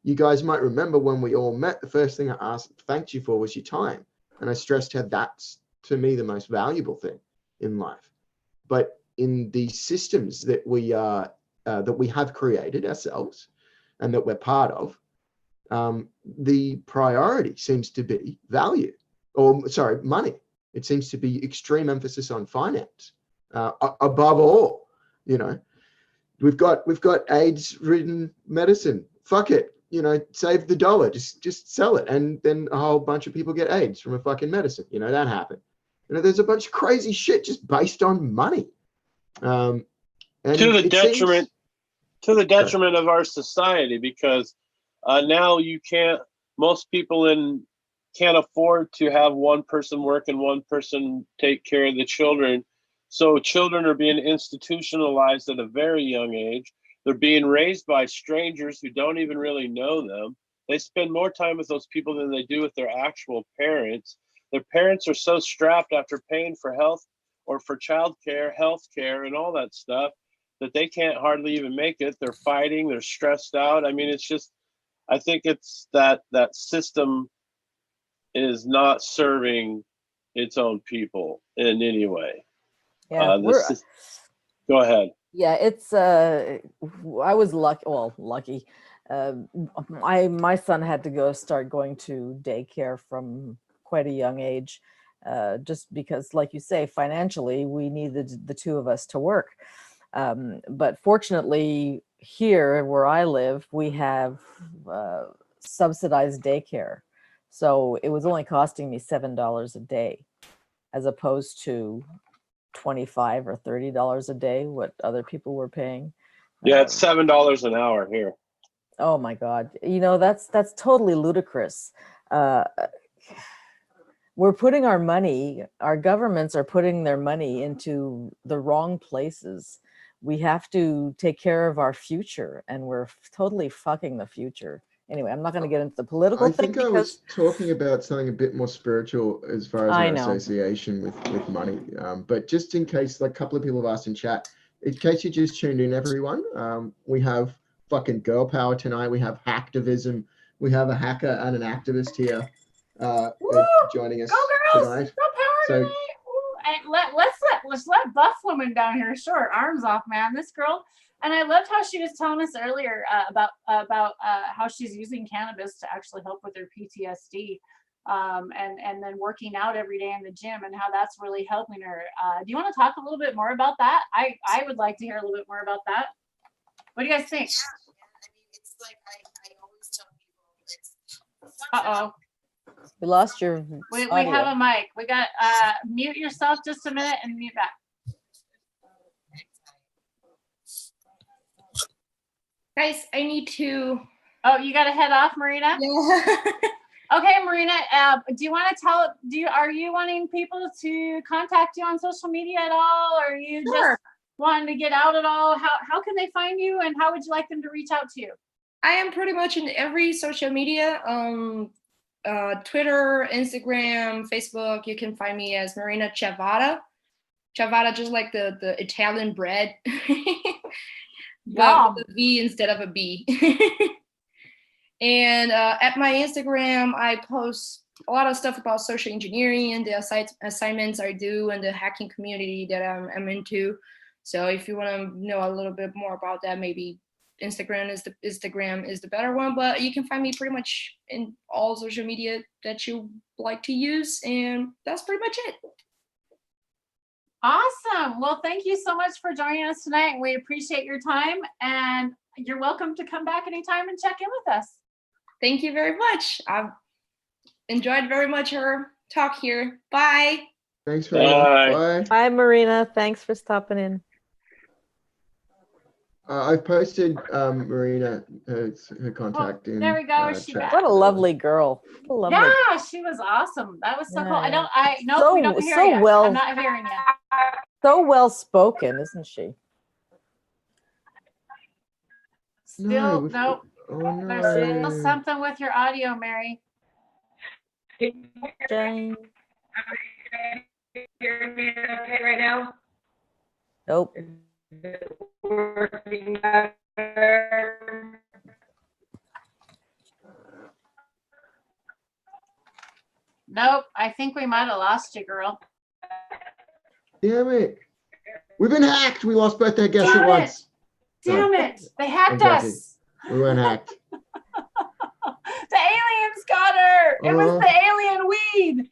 You guys might remember when we all met, the first thing I thanked you for was your time. And I stressed how that's, to me, the most valuable thing in life. But in the systems that we have created ourselves and that we're part of, the priority seems to be money. It seems to be extreme emphasis on finance above all. You know, we've got AIDS-ridden medicine. Fuck it. You know, save the dollar. Just sell it, and then a whole bunch of people get AIDS from a fucking medicine. You know, that happened. You know, there's a bunch of crazy shit just based on money. And to the detriment of our society, because now most people can't afford to have one person work and one person take care of the children. So children are being institutionalized at a very young age. They're being raised by strangers who don't even really know them. They spend more time with those people than they do with their actual parents. Their parents are so strapped after paying for health or for childcare, health care, and all that stuff that they can't hardly even make it. They're fighting, they're stressed out. I mean, it's just, I think it's that system is not serving its own people in any way. Yeah, go ahead. Yeah, it's I was lucky. My son had to start going to daycare from quite a young age, just because, like you say, financially we needed the two of us to work. But fortunately, here where I live, we have subsidized daycare, so it was only costing me $7 a day, as opposed to $25 or $30 a day, what other people were paying. Yeah, it's $7 an hour here. Oh my God. You know, that's totally ludicrous. We're putting our governments are putting their money into the wrong places. We have to take care of our future, and we're totally fucking the future Anyway, I'm not going to get into the political I thing think I was talking about something a bit more spiritual as far as I our know. association with money. But just in case, like a couple of people have asked in chat, in case you just tuned in, everyone, we have fucking girl power tonight. We have hacktivism. We have a hacker and an activist here joining us Go girls! tonight. Go power So- tonight! Ooh, and let's let Buff Woman down here show her arms off, man. This girl, and I loved how she was telling us earlier about how she's using cannabis to actually help with her PTSD, and then working out every day in the gym, and how that's really helping her. Do you want to talk a little bit more about that? I would like to hear a little bit more about that. What do you guys think? Yeah, I mean, it's like I always tell people it's Uh-oh. We lost your We audio. have a mic. We got mute yourself just a minute and mute back. Guys, I need to. Oh, you got to head off, Marina? Yeah. Okay, Marina, do you want to are you wanting people to contact you on social media at all? Or are you Sure. just wanting to get out at all? How can they find you, and how would you like them to reach out to you? I am pretty much in every social media. Twitter, Instagram, Facebook. You can find me as Marina Ciabatta. Ciabatta, just like the Italian bread, but with a V instead of a B. And at my Instagram, I post a lot of stuff about social engineering and the assignments I do and the hacking community that I'm into. So if you want to know a little bit more about that, maybe Instagram is the better one, but you can find me pretty much in all social media that you like to use, and that's pretty much it. Awesome. Well, thank you so much for joining us tonight. We appreciate your time, and you're welcome to come back anytime and check in with us. Thank you very much. I've enjoyed very much our talk here. Bye. Thanks very much. Bye. Bye, Marina. Thanks for stopping in. I've posted Marina her contact in. There we go. Chat. What a lovely girl. What a lovely Yeah, she was awesome. That was so cool. Yeah. We don't hear so you. well- I'm not hearing you. So well spoken, isn't she? Still, nope. Oh no. There's still something with your audio, Mary. Jane. Hear me okay right now? Nope. Is it working better? Nope. I think we might have lost you, girl. Damn it. We've been hacked. We lost both their guests Damn at it. once. Damn it. They hacked Exactly. us. We weren't hacked. The aliens got her. It was the alien weed.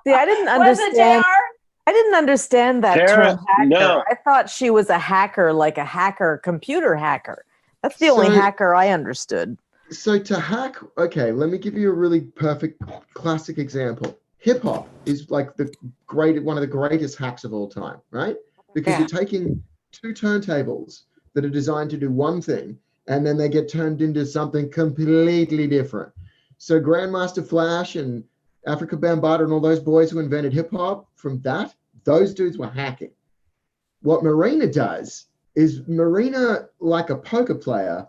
See, I didn't Was it understand. JR? I didn't understand that Tara, term hacker. no. I thought she was a hacker, like a hacker, computer hacker. That's the only So- hacker I understood. So to hack, okay, let me give you a really perfect classic example. Hip hop is like one of the greatest hacks of all time, right? Because Yeah. you're taking two turntables that are designed to do one thing, and then they get turned into something completely different. So Grandmaster Flash and Africa Bambaataa and all those boys who invented hip hop, from that, those dudes were hacking. What Marina does is Marina, like a poker player,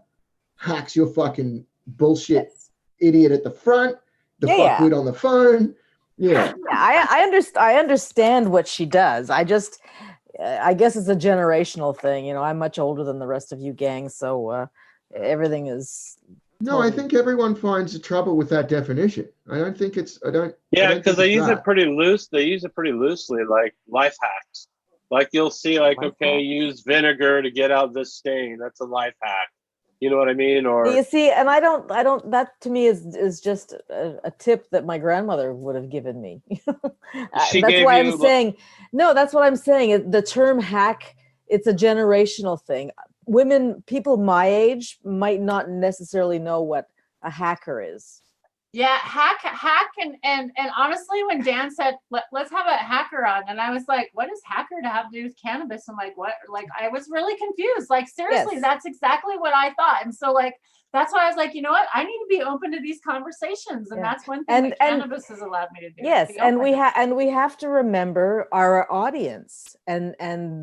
hacks your fucking bullshit idiot at the front, the Yeah. fuckwit on the phone. Yeah. Yeah, I understand what she does. I guess it's a generational thing. You know, I'm much older than the rest of you gangs, so everything is. No, I think everyone finds the trouble with that definition. I don't think it's. I don't. Yeah, because they use that. it pretty loose. They use it pretty loosely, like life hacks. Like you'll see, like, Life okay, hack. use vinegar to get out this stain. That's a life hack. You know what I mean? Or You see, and I don't. That to me is just a tip that my grandmother would have given me. She That's gave why you- I'm saying. No, that's what I'm saying. The term hack, it's a generational thing. People my age might not necessarily know what a hacker is. Yeah, hack, and honestly, when Dan said let's have a hacker on, and I was like, what does hacker to have to do with cannabis? I'm like, what? Like, I was really confused. Like, seriously, Yes. that's exactly what I thought. And so, like, that's why I was like, you know what? I need to be open to these conversations, and Yeah. that's one thing And- that cannabis has allowed me to do. Yes, be and we open. we have to remember our audience and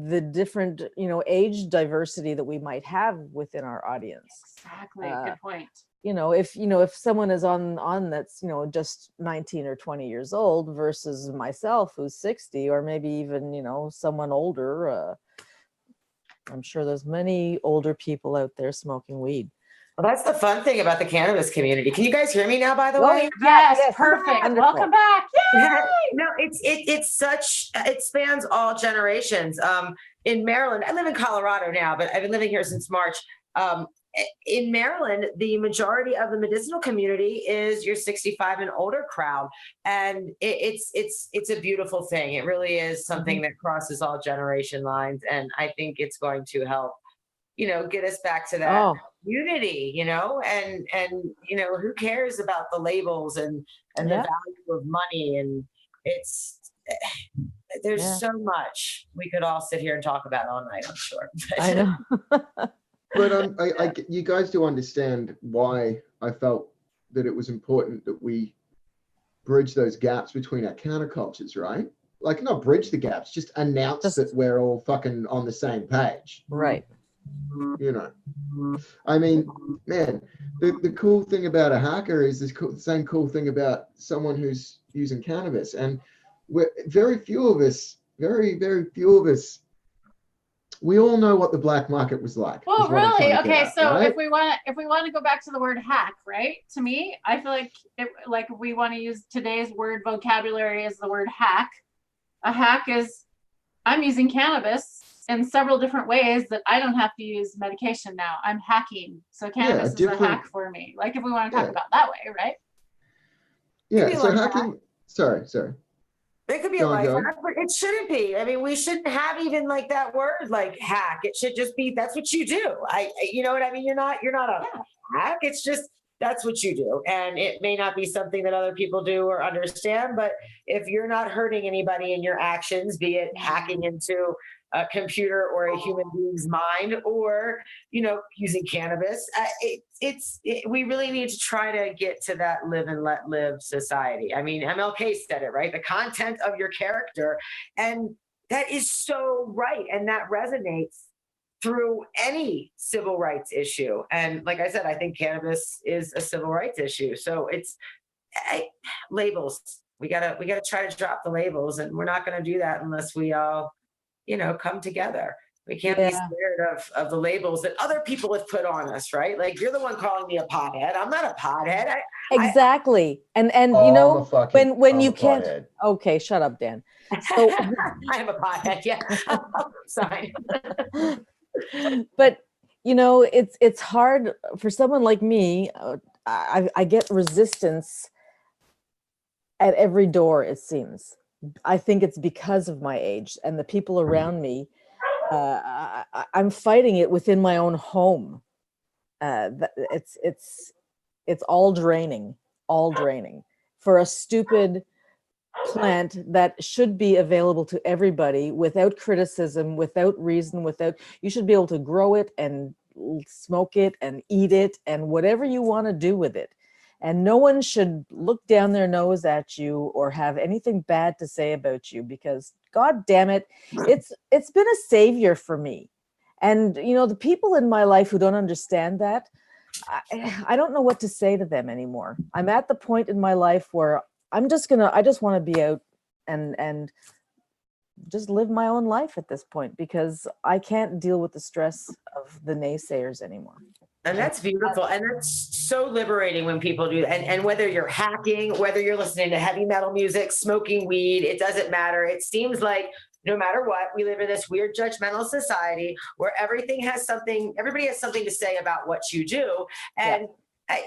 the different, you know, age diversity that we might have within our audience. Exactly. Good point. You know, if someone is on that's, you know, just 19 or 20 years old versus myself who's 60, or maybe even, you know, someone older, I'm sure there's many older people out there smoking weed. Well, that's the fun thing about the cannabis community. Can you guys hear me now, by the Oh, way? Yes, yes, perfect. wonderful. Welcome back. Yay! No, it's such, it spans all generations. In Maryland, I live in Colorado now, but I've been living here since March. In Maryland, the majority of the medicinal community is your 65 and older crowd, and it's a beautiful thing. It really is something that crosses all generation lines, and I think it's going to help, you know, get us back to that unity, you know, and you know, who cares about the labels and the value of money, and it's there's so much we could all sit here and talk about all night, I'm sure. I know. But you guys do understand why I felt that it was important that we bridge those gaps between our countercultures, right? Like, not bridge the gaps, just announce that we're all fucking on the same page. Right. You know, I mean, man, the cool thing about a hacker is the same cool thing about someone who's using cannabis. And very few of us, we all know what the black market was like. Well, really, okay. So right? if we want to go back to the word hack, right? To me, I feel like if we want to use today's word vocabulary as the word hack, a hack is I'm using cannabis in several different ways that I don't have to use medication now. I'm hacking. So cannabis is a hack for me. Like, if we want to talk about that way, right? Yeah. So hacking. Sorry. It could be a life hack, but it shouldn't be. I mean, we shouldn't have even like that word like hack. It should just be that's what you do. You know what I mean? You're not a hack. It's just that's what you do. And it may not be something that other people do or understand, but if you're not hurting anybody in your actions, be it hacking into a computer or a human being's mind, or, you know, using cannabis, we really need to try to get to that live and let live society. I mean, MLK said it, right? The content of your character. And that is so right. And that resonates through any civil rights issue. And like I said, I think cannabis is a civil rights issue. So it's labels. We gotta try to drop the labels, and we're not gonna do that unless we all, you know, come together. We can't be scared of the labels that other people have put on us, right? Like, you're the one calling me a pothead. I'm not a pothead. Exactly. And you know, when you can't, pothead. Okay, shut up, Dan. So I am a pothead, yeah. Sorry. But you know, it's hard for someone like me. I get resistance at every door, it seems. I think it's because of my age and the people around me. I'm fighting it within my own home. It's all draining for a stupid plant that should be available to everybody without criticism, without reason, you should be able to grow it and smoke it and eat it and whatever you want to do with it. And no one should look down their nose at you or have anything bad to say about you, because God damn it, it's been a savior for me. And you know, the people in my life who don't understand that, I don't know what to say to them anymore. I'm at the point in my life where I just want to be out and just live my own life at this point, because I can't deal with the stress of the naysayers anymore. And that's beautiful. And that's so liberating when people do that. And whether you're hacking, whether you're listening to heavy metal music, smoking weed, it doesn't matter. It seems like no matter what, we live in this weird judgmental society where everybody has something to say about what you do. And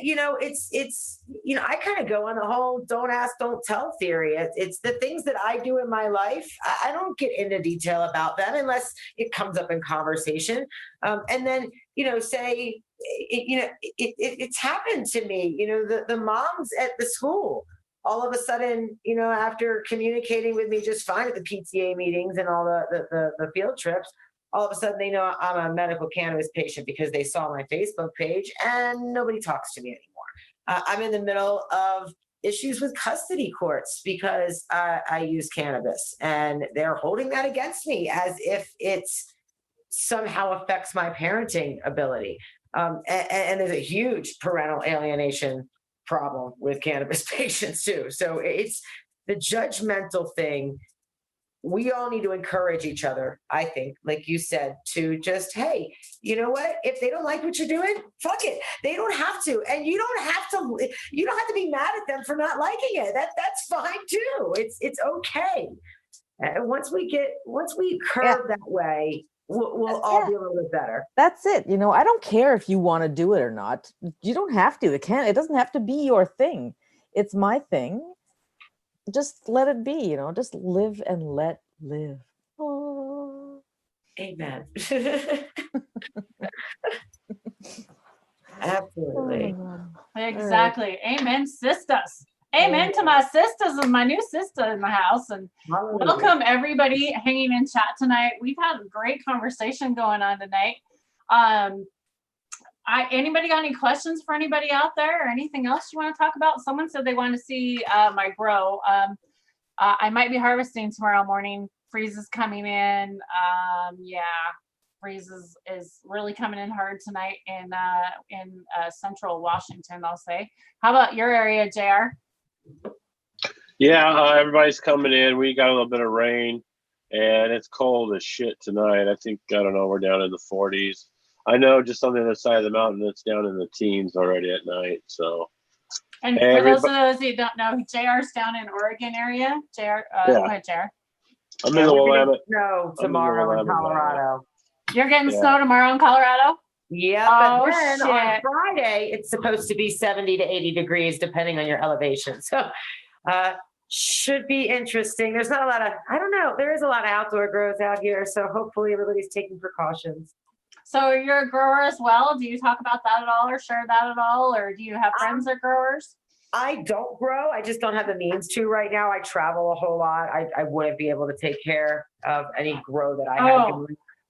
you know, it's, you know, I kind of go on the whole don't ask, don't tell theory. It's the things that I do in my life. I don't get into detail about them unless it comes up in conversation. And then, you know, say it's happened to me. The moms at the school, all of a sudden, after communicating with me just fine at the PTA meetings and all the field trips, all of a sudden they know I'm a medical cannabis patient because they saw my Facebook page, and nobody talks to me anymore. I'm in the middle of issues with custody courts because I use cannabis, and they're holding that against me as if it's somehow affects my parenting ability. And there's a huge parental alienation problem with cannabis patients too. So it's the judgmental thing. We all need to encourage each other, I think, like you said, to just, hey, you know what? If they don't like what you're doing, fuck it. They don't have to. And you don't have to be mad at them for not liking it. That's fine too. It's okay. Once we curve that way, we'll all be a little bit better. That's it. I don't care if you want to do it or not. You don't have to. It doesn't have to be your thing. It's my thing. Just let it be, just live and let live. Oh. Amen. Absolutely. Exactly. Right. Amen, sisters. Amen to my sisters and my new sister in the house. And welcome everybody hanging in chat tonight. We've had a great conversation going on tonight. Anybody got any questions for anybody out there or anything else you want to talk about? Someone said they want to see my grow. I might be harvesting tomorrow morning. Freeze is coming in. Freeze is really coming in hard tonight in central Washington, I'll say. How about your area, JR? Yeah, everybody's coming in. We got a little bit of rain, and it's cold as shit tonight. I think, I don't know, we're down in the 40s. I know just on the other side of the mountain, it's down in the teens already at night. So, and for those who don't know, JR's down in Oregon area. JR, go ahead, JR. I'm in the Willamette. Snow tomorrow in Colorado. You're getting snow tomorrow in Colorado? Yeah, but then on Friday, it's supposed to be 70 to 80 degrees, depending on your elevation. So, should be interesting. There's not a lot of, I don't know, there is a lot of outdoor grows out here. So hopefully everybody's taking precautions. So you're a grower as well. Do you talk about that at all or share that at all? Or do you have friends that are growers? I don't grow. I just don't have the means to right now. I travel a whole lot. I wouldn't be able to take care of any grow that I have.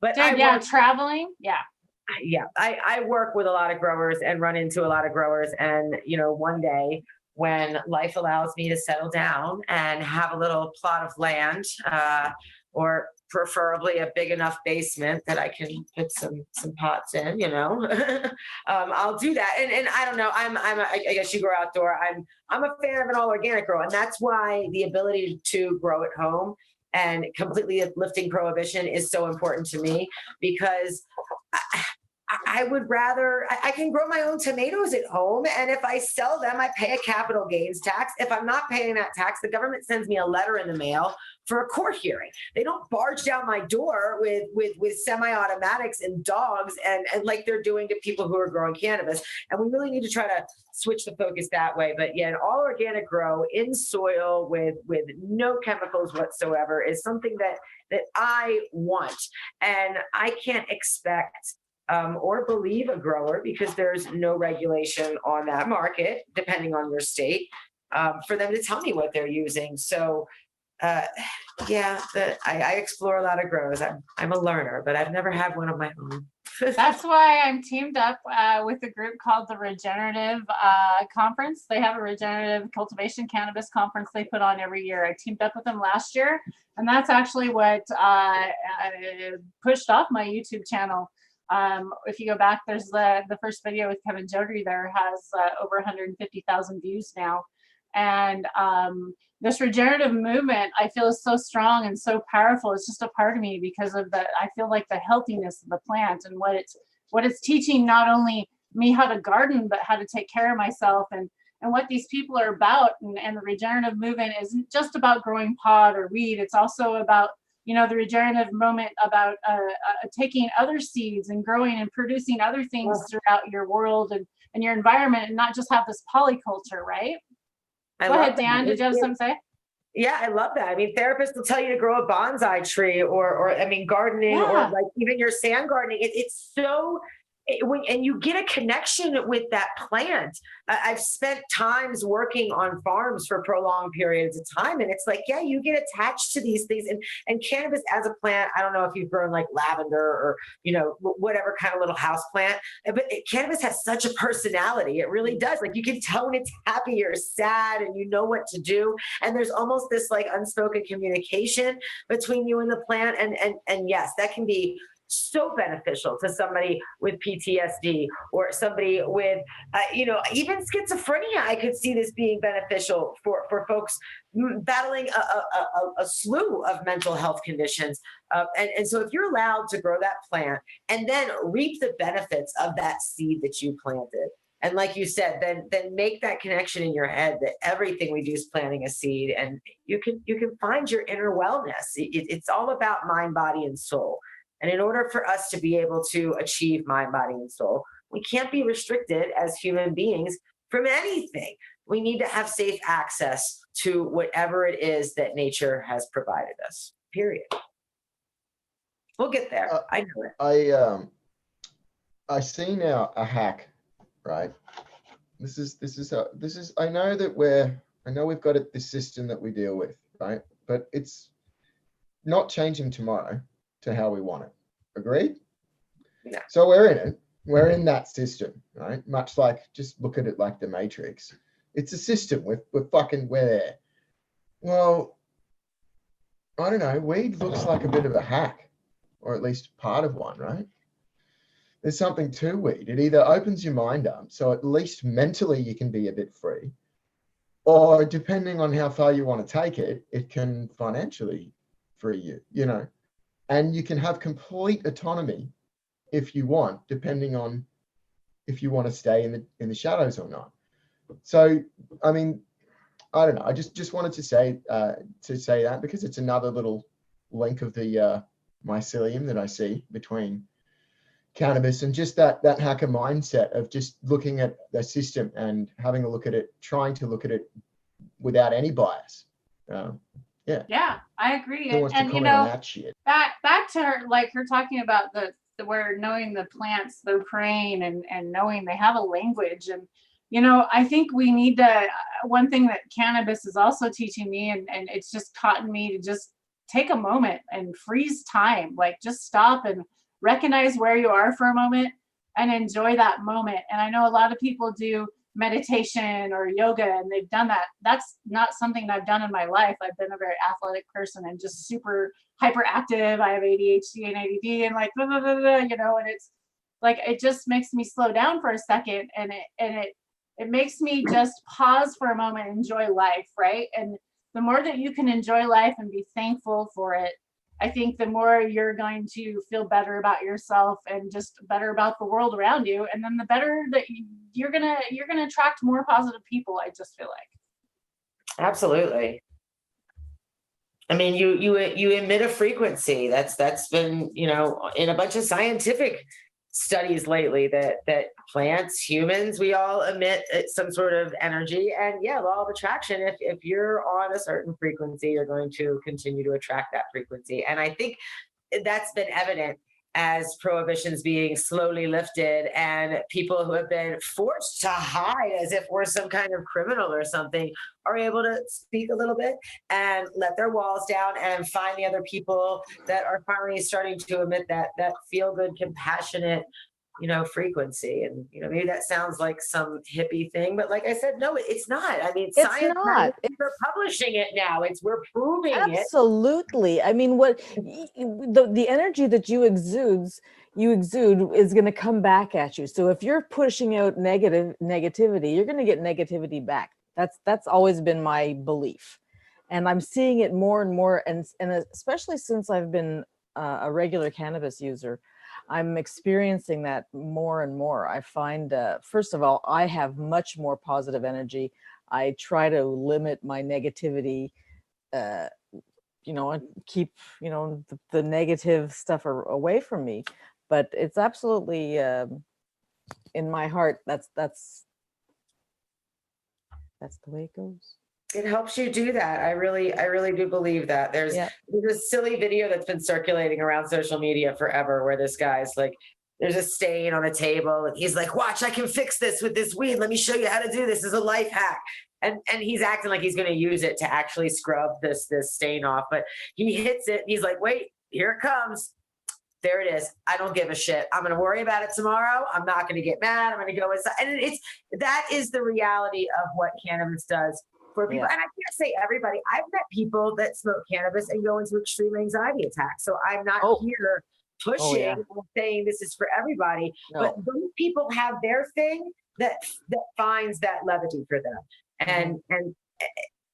But traveling. Yeah. Yeah. I work with a lot of growers and run into a lot of growers. And, one day when life allows me to settle down and have a little plot of land, or preferably a big enough basement that I can put some pots in, I'll do that. And I don't know, I guess you grow outdoor. I'm a fan of an all organic grow. And that's why the ability to grow at home and completely lifting prohibition is so important to me, because I would rather, I can grow my own tomatoes at home. And if I sell them, I pay a capital gains tax. If I'm not paying that tax, the government sends me a letter in the mail for a court hearing. They don't barge down my door with semi-automatics and dogs and like they're doing to people who are growing cannabis. And we really need to try to switch the focus that way. But yeah, an all organic grow in soil with no chemicals whatsoever is something that I want. And I can't expect or believe a grower, because there's no regulation on that market, depending on your state, for them to tell me what they're using. So, I explore a lot of grows. I'm a learner, but I've never had one of my own. That's why I'm teamed up with a group called the Regenerative Conference. They have a regenerative cultivation cannabis conference they put on every year. I teamed up with them last year, and that's actually what pushed off my YouTube channel. If you go back, there's the first video with Kevin Jodry there has over 150,000 views now. And this regenerative movement, I feel, is so strong and so powerful. It's just a part of me because of I feel like the healthiness of the plant and what it's teaching, not only me how to garden, but how to take care of myself and what these people are about. And the regenerative movement isn't just about growing pot or weed. It's also about, the regenerative moment about taking other seeds and growing and producing other things throughout your world and your environment, and not just have this polyculture, right? Go ahead, Dan. Did you have something to say? Yeah, I love that. I mean, therapists will tell you to grow a bonsai tree or gardening or like even your sand gardening. It's so and you get a connection with that plant. I've spent times working on farms for prolonged periods of time, and it's like, yeah, you get attached to these things. And cannabis as a plant, I don't know if you've grown like lavender or, you know, whatever kind of little house plant, but cannabis has such a personality. It really does. Like, you can tell when it's happy or sad, and you know what to do. And there's almost this like unspoken communication between you and the plant. And yes, that can be so beneficial to somebody with PTSD or somebody with, you know, even schizophrenia. I could see this being beneficial for folks battling a slew of mental health conditions. And so if you're allowed to grow that plant and then reap the benefits of that seed that you planted, and like you said, then make that connection in your head that everything we do is planting a seed, and you can find your inner wellness. It's all about mind, body, and soul. And in order for us to be able to achieve mind, body, and soul, we can't be restricted as human beings from anything. We need to have safe access to whatever it is that nature has provided us, period. We'll get there. I know it. I see now a hack, right? This is I know we've got this system that we deal with, right? But it's not changing tomorrow to how we want it. Agreed? No. So we're in it. We're in that system, right? Much like, just look at it like the Matrix. It's a system. We're there. Well, I don't know. Weed looks like a bit of a hack, or at least part of one, right? There's something to weed. It either opens your mind up, so at least mentally you can be a bit free, or depending on how far you want to take it, it can financially free you, you know, and you can have complete autonomy if you want, depending on if you want to stay in the shadows or not. So, I mean, I don't know. I just wanted to say that because it's another little link of the mycelium that I see between cannabis and just that hacker mindset of just looking at the system and having a look at it, trying to look at it without any bias. Yeah, I agree. Who wants to And you comment on know, that shit? back to her, like her talking about the where knowing the plants they're praying and knowing they have a language. And you know, I think we need to, one thing that cannabis is also teaching me, and it's just taught me to just take a moment and freeze time, like just stop and recognize where you are for a moment and enjoy that moment. And I know a lot of people do meditation or yoga and they've done that. That's not something I've done in my life. I've been a very athletic person and just super hyperactive. I have ADHD and ADD and like, blah, blah, blah, blah, you know, and it's like, it just makes me slow down for a second, and it makes me just pause for a moment and enjoy life, right? And the more that you can enjoy life and be thankful for it, I think the more you're going to feel better about yourself and just better about the world around you. And then the better that you're gonna attract more positive people, I just feel like. Absolutely. I mean, you emit a frequency that's been, you know, in a bunch of scientific studies lately that plants, humans, we all emit some sort of energy. And yeah, law of attraction, if you're on a certain frequency, you're going to continue to attract that frequency. And I think that's been evident as prohibitions being slowly lifted and people who have been forced to hide as if we're some kind of criminal or something are able to speak a little bit and let their walls down and find the other people that are finally starting to emit that feel good, compassionate, you know, frequency. And, you know, maybe that sounds like some hippie thing, but like I said, no, it's not. I mean, It's science, not. we're publishing it now. We're proving it. Absolutely. I mean, what the energy that you exude is going to come back at you. So if you're pushing out negativity, you're going to get negativity back. That's always been my belief. And I'm seeing it more and more. And especially since I've been a regular cannabis user, I'm experiencing that more and more. I find, first of all, I have much more positive energy. I try to limit my negativity, you know, and keep, you know, the negative stuff away from me. But it's absolutely in my heart. That's the way it goes. It helps you do that. I really do believe that. There's a silly video that's been circulating around social media forever where this guy's like, there's a stain on a table, and he's like, watch, I can fix this with this weed. Let me show you how to do this. This is a life hack. And he's acting like he's going to use it to actually scrub this stain off. But he hits it. And he's like, wait, here it comes. There it is. I don't give a shit. I'm going to worry about it tomorrow. I'm not going to get mad. I'm going to go inside. And that is the reality of what cannabis does for people. And I can't say everybody. I've met people that smoke cannabis and go into extreme anxiety attacks. So I'm not here pushing and saying this is for everybody. No. But those people have their thing that finds that levity for them. And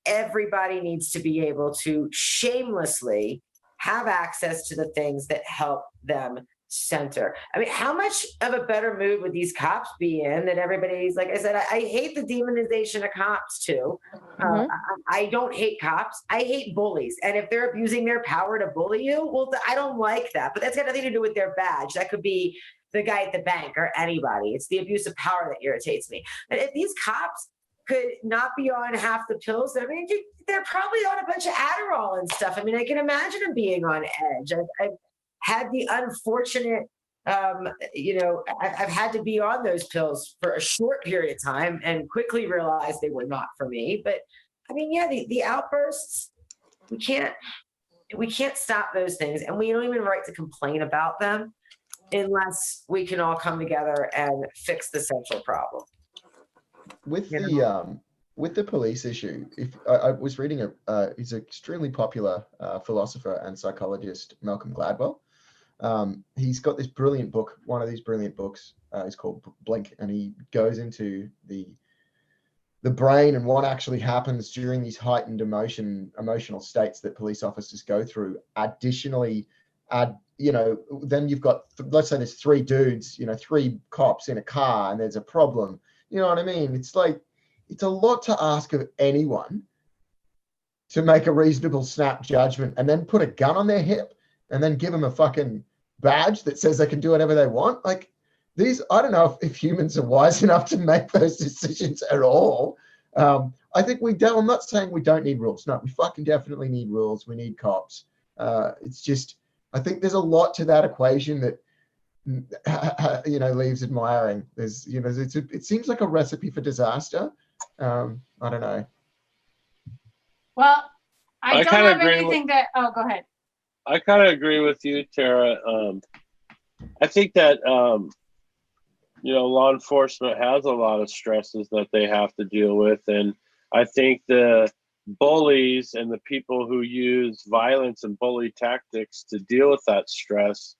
everybody needs to be able to shamelessly have access to the things that help them center. I mean, how much of a better mood would these cops be in that everybody's, like I said, I hate the demonization of cops too. I don't hate cops. I hate bullies. And if they're abusing their power to bully you, well, I don't like that. But that's got nothing to do with their badge. That could be the guy at the bank or anybody. It's the abuse of power that irritates me. And if these cops could not be on half the pills, I mean, they're probably on a bunch of Adderall and stuff. I mean, I can imagine them being on edge. I've had the unfortunate, I've had to be on those pills for a short period of time and quickly realized they were not for me. But I mean, yeah, the outbursts, we can't stop those things, and we don't even right to complain about them unless we can all come together and fix the central problem. With the police issue, if I was reading he's an extremely popular philosopher and psychologist, Malcolm Gladwell. He's got this brilliant book. One of these brilliant books is called Blink, and he goes into the brain and what actually happens during these heightened emotional states that police officers go through. Additionally, then you've got, let's say there's three dudes, three cops in a car, and there's a problem. You know what I mean? It's like, it's a lot to ask of anyone to make a reasonable snap judgment and then put a gun on their hip and then give them a fucking badge that says they can do whatever they want. Like I don't know if humans are wise enough to make those decisions at all. I think I'm not saying we don't need rules. No, we fucking definitely need rules. We need cops. It's just, I think there's a lot to that equation that, leaves admiring. It seems like a recipe for disaster. I don't know. Well, I don't have anything that. Oh, go ahead. I kind of agree with you, Tara. I think that law enforcement has a lot of stresses that they have to deal with, and I think the bullies and the people who use violence and bully tactics to deal with that stress,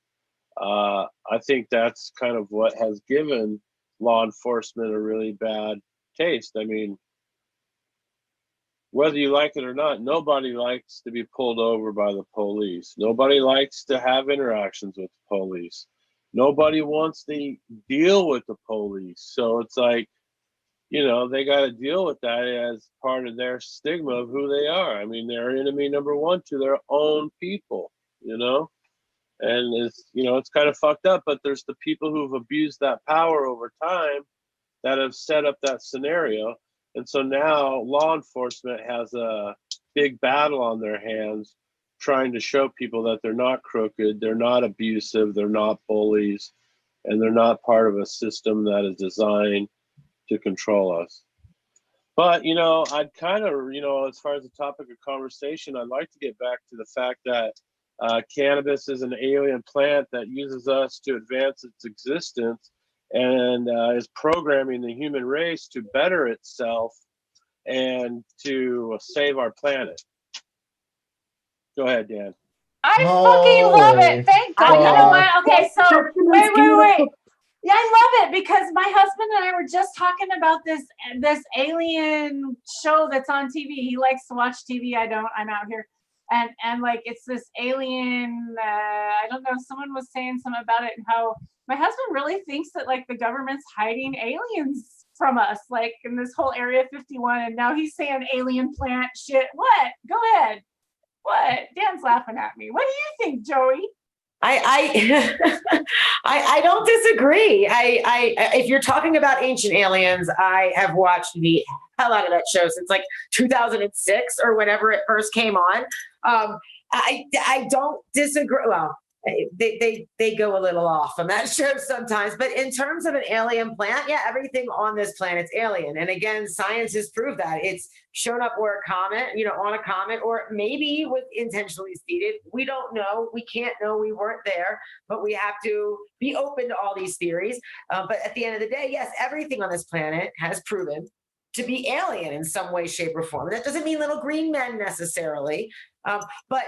I think that's kind of what has given law enforcement a really bad taste. I mean, whether you like it or not, nobody likes to be pulled over by the police. Nobody likes to have interactions with the police. Nobody wants to deal with the police. So it's like, they got to deal with that as part of their stigma of who they are. I mean, they're enemy number one to their own people, and it's kind of fucked up, but there's the people who've abused that power over time that have set up that scenario. And so now law enforcement has a big battle on their hands trying to show people that they're not crooked, they're not abusive, they're not bullies, and they're not part of a system that is designed to control us. But, I'd kind of, as far as the topic of conversation, I'd like to get back to the fact that cannabis is an alien plant that uses us to advance its existence and is programming the human race to better itself and to save our planet. Go ahead, Dan. I fucking love it. Thank God. You know what? Okay, so wait. Yeah, I love it because my husband and I were just talking about this alien show that's on TV. He likes to watch TV. I don't. I'm out here. And like, it's this alien, I don't know, someone was saying something about it and how my husband really thinks that like the government's hiding aliens from us, like in this whole Area 51. And now he's saying alien plant shit. What? Go ahead. What? Dan's laughing at me. What do you think, Joey? I don't disagree. If you're talking about ancient aliens, I have watched the hell out of that show since like 2006 or whenever it first came on. I don't disagree. Well, they go a little off on that show sometimes. But in terms of an alien plant, yeah, everything on this planet's alien. And again, science has proved that. It's shown up or a comet, on a comet, or maybe was intentionally seeded. We don't know. We can't know. We weren't there, but we have to be open to all these theories. But at the end of the day, yes, everything on this planet has proven to be alien in some way, shape, or form. That doesn't mean little green men necessarily, but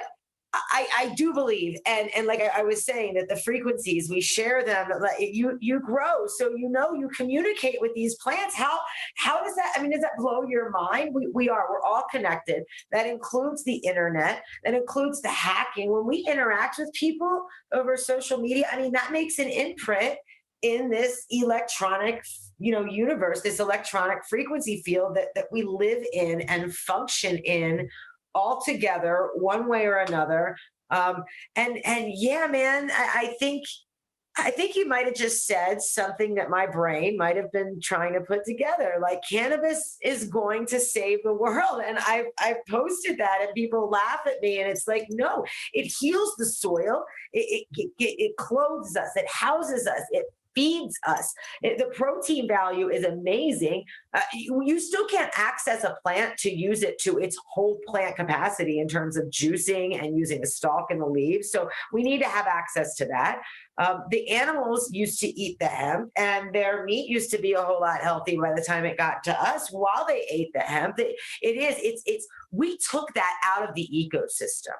I do believe, and like I was saying, that the frequencies, we share them, you grow. So, you communicate with these plants. How does that, does that blow your mind? We're all connected. That includes the internet, that includes the hacking. When we interact with people over social media, that makes an imprint in this electronic, universe, this electronic frequency field that we live in and function in all together, one way or another. And yeah, man, I think you might have just said something that my brain might have been trying to put together. Like, cannabis is going to save the world. And I posted that and people laugh at me. And it's like, no, it heals the soil. It clothes us. It houses us. It feeds us. The protein value is amazing. You still can't access a plant to use it to its whole plant capacity in terms of juicing and using the stalk and the leaves. So we need to have access to that. The animals used to eat the hemp, and their meat used to be a whole lot healthy by the time it got to us while they ate the hemp. We took that out of the ecosystem.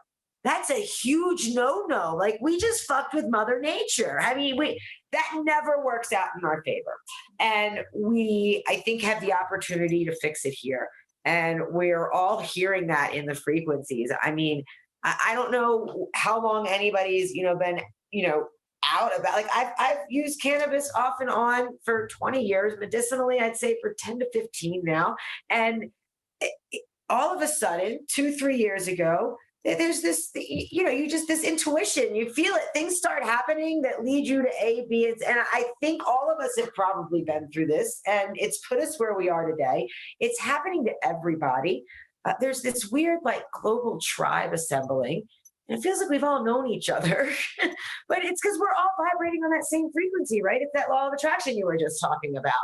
That's a huge no-no. Like, we just fucked with Mother Nature. That never works out in our favor. And we, I think, have the opportunity to fix it here. And we're all hearing that in the frequencies. I don't know how long anybody's, been, out about, like, I've used cannabis off and on for 20 years, medicinally, I'd say for 10 to 15 now. And all of a sudden, 2-3 years ago, there's this, this intuition, you feel it, things start happening that lead you to A, B, and I think all of us have probably been through this, and it's put us where we are today. It's happening to everybody. There's this weird, like, global tribe assembling, and it feels like we've all known each other, but it's because we're all vibrating on that same frequency, right? It's that law of attraction you were just talking about.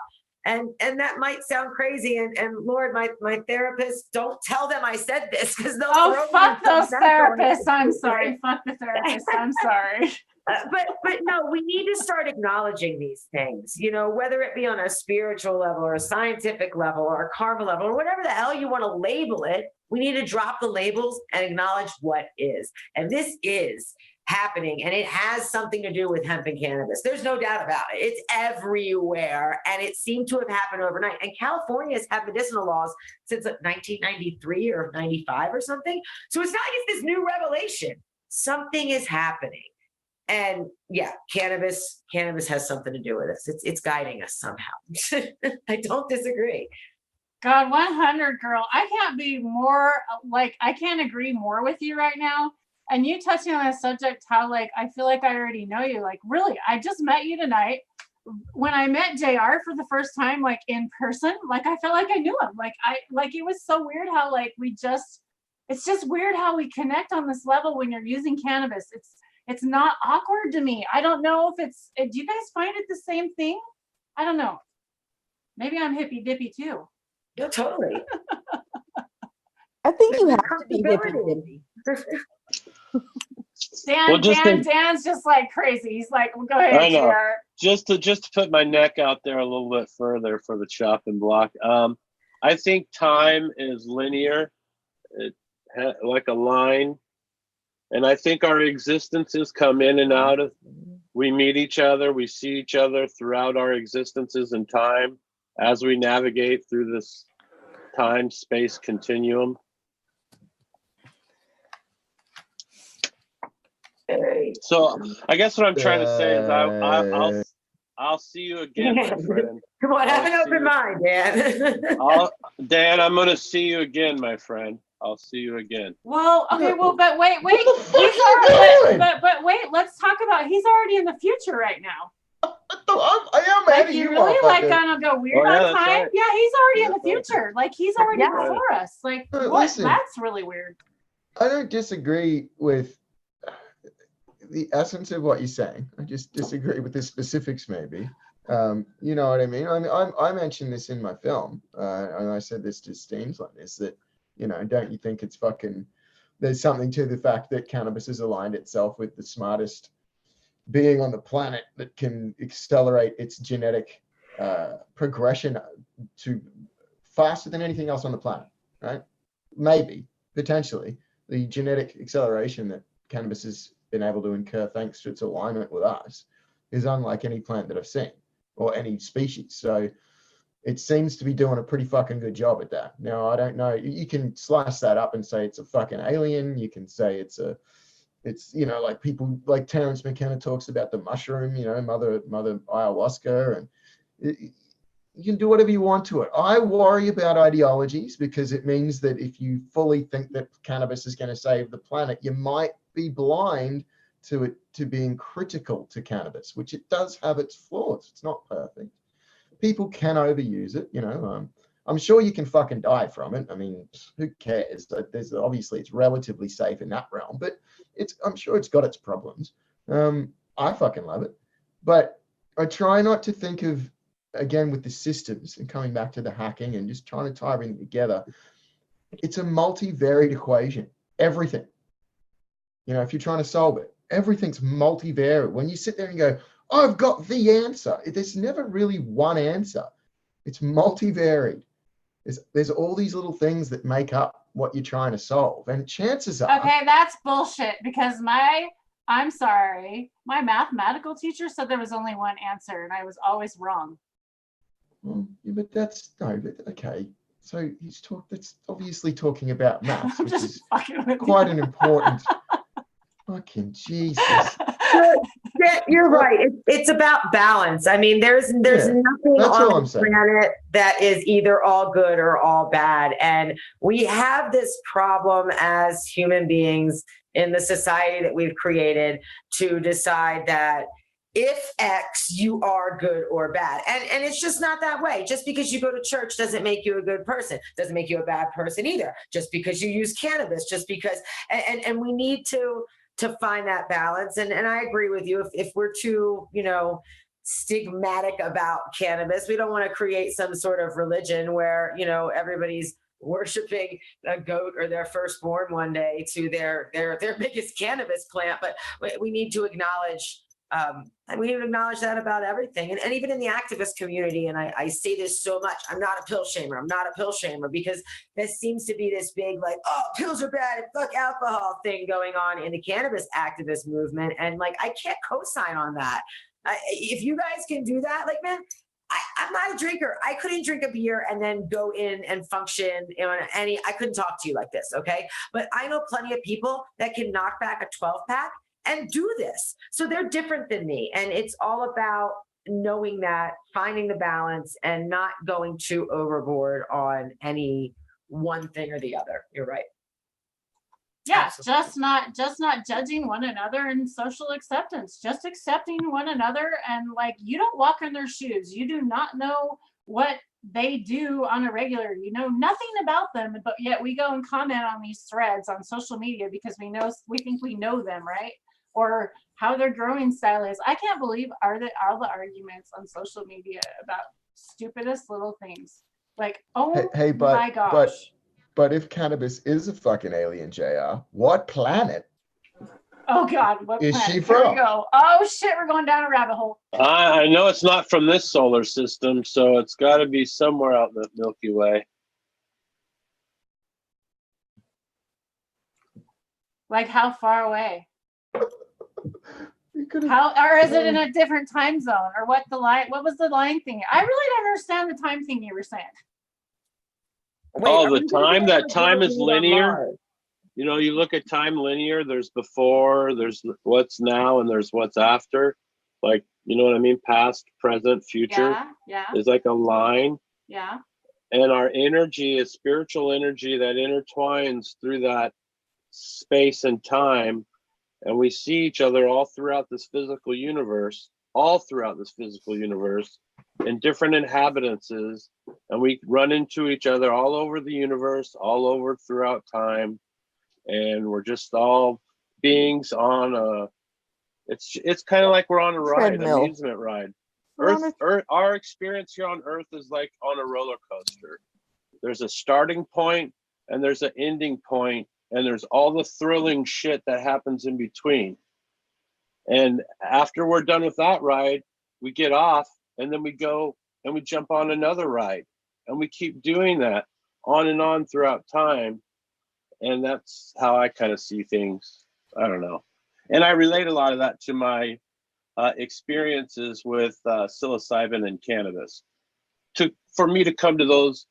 And that might sound crazy. And Lord, my therapist, don't tell them I said this, because they'll fuck those therapists. I'm sorry. Fuck the therapist. I'm sorry. But no, we need to start acknowledging these things, whether it be on a spiritual level or a scientific level or a karma level or whatever the hell you want to label it. We need to drop the labels and acknowledge what is. And this is happening, and it has something to do with hemp and cannabis. There's no doubt about it. It's everywhere, and it seemed to have happened overnight. And California has had medicinal laws since 1993 or 95 or something. So it's not like it's this new revelation. Something is happening. And yeah, cannabis has something to do with this. It's guiding us somehow. I don't disagree. God, 100, girl. I can't be more, I can't agree more with you right now. And you touching on a subject, how, I feel like I already know you. Really, I just met you tonight. When I met JR for the first time, in person, I felt like I knew him. It was so weird how, it's just weird how we connect on this level when you're using cannabis. It's not awkward to me. I don't know if do you guys find it the same thing? I don't know. Maybe I'm hippy dippy too. No, totally. I think you have to be hippy dippy. Dan's just crazy. He's like, well, go ahead, I know. JR. Just to put my neck out there a little bit further for the chopping block. I think time is linear, like a line. And I think our existences come in and out of, we meet each other, we see each other throughout our existences in time as we navigate through this time-space continuum. So I guess what I'm trying to say is I'll see you again, my friend. Come on, have an open mind, Dan. Dan, I'm going to see you again, my friend. I'll see you again. Well, okay, but wait. But wait, let's talk about, he's already in the future right now. I am mad at you, really motherfucker. Gonna go weird on time? Right. Yeah, he's already in the future. He's already before us. What? Listen, that's really weird. I don't disagree with the essence of what you're saying. I just disagree with the specifics, maybe. You know what I mean? I mentioned this in my film, and I said this to Steamsland, is that, you know, don't you think it's fucking, there's something to the fact that cannabis has aligned itself with the smartest being on the planet that can accelerate its genetic progression to faster than anything else on the planet, right? Maybe, potentially, the genetic acceleration that cannabis has been able to incur thanks to its alignment with us is unlike any plant that I've seen or any species. So it seems to be doing a pretty fucking good job at that. Now, I don't know, you can slice that up and say it's a fucking alien. You can say it's, you know, like people like Terence McKenna talks about the mushroom, you know, mother ayahuasca, and you can do whatever you want to it. I worry about ideologies because it means that if you fully think that cannabis is going to save the planet, you might be blind to it, to being critical to cannabis, which it does have its flaws. It's not perfect. People can overuse it, you know. I'm sure you can fucking die from it. I mean, who cares? There's obviously it's relatively safe in that realm, but I'm sure it's got its problems. I fucking love it, but I try not to think of, again, with the systems and coming back to the hacking and just trying to tie everything together. It's a multivariate equation. Everything, you know, if you're trying to solve it, everything's multivariate. When you sit there and go, oh, I've got the answer, there's never really one answer. It's multivariate. There's all these little things that make up what you're trying to solve. And chances are... Okay, that's bullshit, because I'm sorry, my mathematical teacher said there was only one answer and I was always wrong. Well, yeah, but that's, no, but okay. So that's obviously talking about maths, which is quite an important... Fucking Jesus. Yeah, you're right. It's about balance. I mean, there's nothing on the planet that is either all good or all bad. And we have this problem as human beings in the society that we've created to decide that if X, you are good or bad. And it's just not that way. Just because you go to church doesn't make you a good person, doesn't make you a bad person either. Just because you use cannabis, just because, and we need to find that balance. And I agree with you. If we're too, you know, stigmatic about cannabis, we don't want to create some sort of religion where, you know, everybody's worshiping a goat or their firstborn one day to their biggest cannabis plant. But we need to acknowledge that about everything. And even in the activist community, and I say this so much, I'm not a pill shamer, because there seems to be this big, like, oh, pills are bad and fuck alcohol thing going on in the cannabis activist movement. And like, I can't co-sign on that. If you guys can do that, like, man, I'm not a drinker. I couldn't drink a beer and then go in and function I couldn't talk to you like this, okay? But I know plenty of people that can knock back a 12-pack and do this. So they're different than me. And it's all about knowing that, finding the balance and not going too overboard on any one thing or the other. You're right. Yeah, just not judging one another in social acceptance, just accepting one another. And like, you don't walk in their shoes. You do not know what they do on a regular, you know nothing about them, but yet we go and comment on these threads on social media because we think we know them, right? Or how their growing style is. I can't believe all the arguments on social media about stupidest little things. Like, oh my gosh. But if cannabis is a fucking alien, JR, what planet? Oh God, what is planet? She from? Here we go. Oh shit, we're going down a rabbit hole. I know it's not from this solar system, so it's got to be somewhere out in the Milky Way. Like how far away? Or is it in a different time zone? Or what was the line thing? I really don't understand the time thing you were saying. Wait, that time is linear. You know, you look at time linear, there's before, there's what's now, and there's what's after. Like, you know what I mean? Past, present, future. Yeah. There's like a line. Yeah. And our energy is spiritual energy that intertwines through that space and time. And we see each other all throughout this physical universe, in different inhabitances. And we run into each other all over the universe, all over throughout time. And we're just all beings on It's kind of like we're on a ride, Treadmill. amusement ride. We're on Earth, our experience here on Earth is like on a roller coaster. There's a starting point and there's an ending point, and there's all the thrilling shit that happens in between. And after we're done with that ride, we get off, and then we go and we jump on another ride, and we keep doing that on and on throughout time. And that's how I kind of see things. I don't know. And I relate a lot of that to my experiences with psilocybin and cannabis. For me to come to those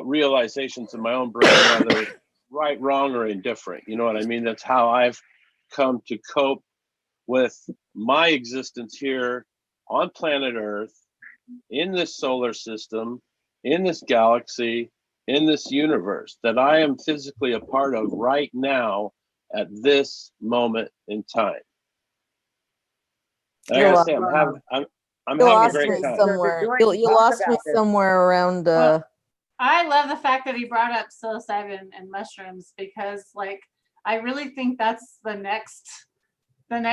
realizations in my own brain, whether right, wrong, or indifferent. You know what I mean? That's how I've come to cope with my existence here on planet Earth, in this solar system, in this galaxy, in this universe that I am physically a part of right now at this moment in time. And I gotta say, I'm You having a lost great me time. somewhere. We're joined to You talk lost me about this. somewhere around. Well, I love the fact that he brought up psilocybin and mushrooms, because like I really think that's the next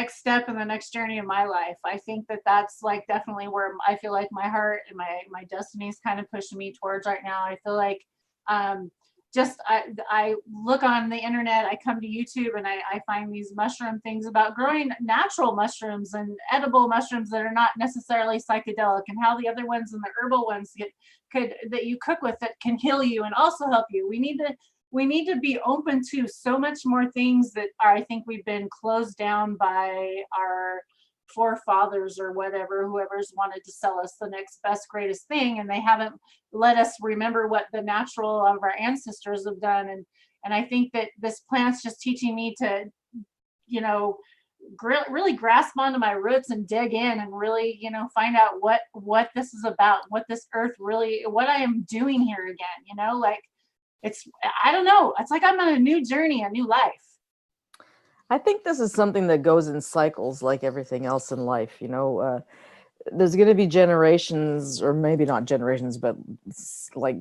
step in the next journey of my life. I think that that's like definitely where I feel like my heart and my destiny is kind of pushing me towards right now. I feel like I look on the internet, I come to YouTube, and I find these mushroom things about growing natural mushrooms and edible mushrooms that are not necessarily psychedelic, and how the other ones and the herbal ones that you cook with that can heal you and also help you. We need to be open to so much more things that I think we've been closed down by our forefathers or whatever, whoever's wanted to sell us the next best greatest thing, and they haven't let us remember what the natural of our ancestors have done. And I think that this plant's just teaching me to, you know, really grasp onto my roots and dig in and really, you know, find out what this is about, what this earth really, what I am doing here again, you know, like I don't know, it's like I'm on a new journey, a new life. I think this is something that goes in cycles, like everything else in life. You know, there's going to be generations, or maybe not generations, but like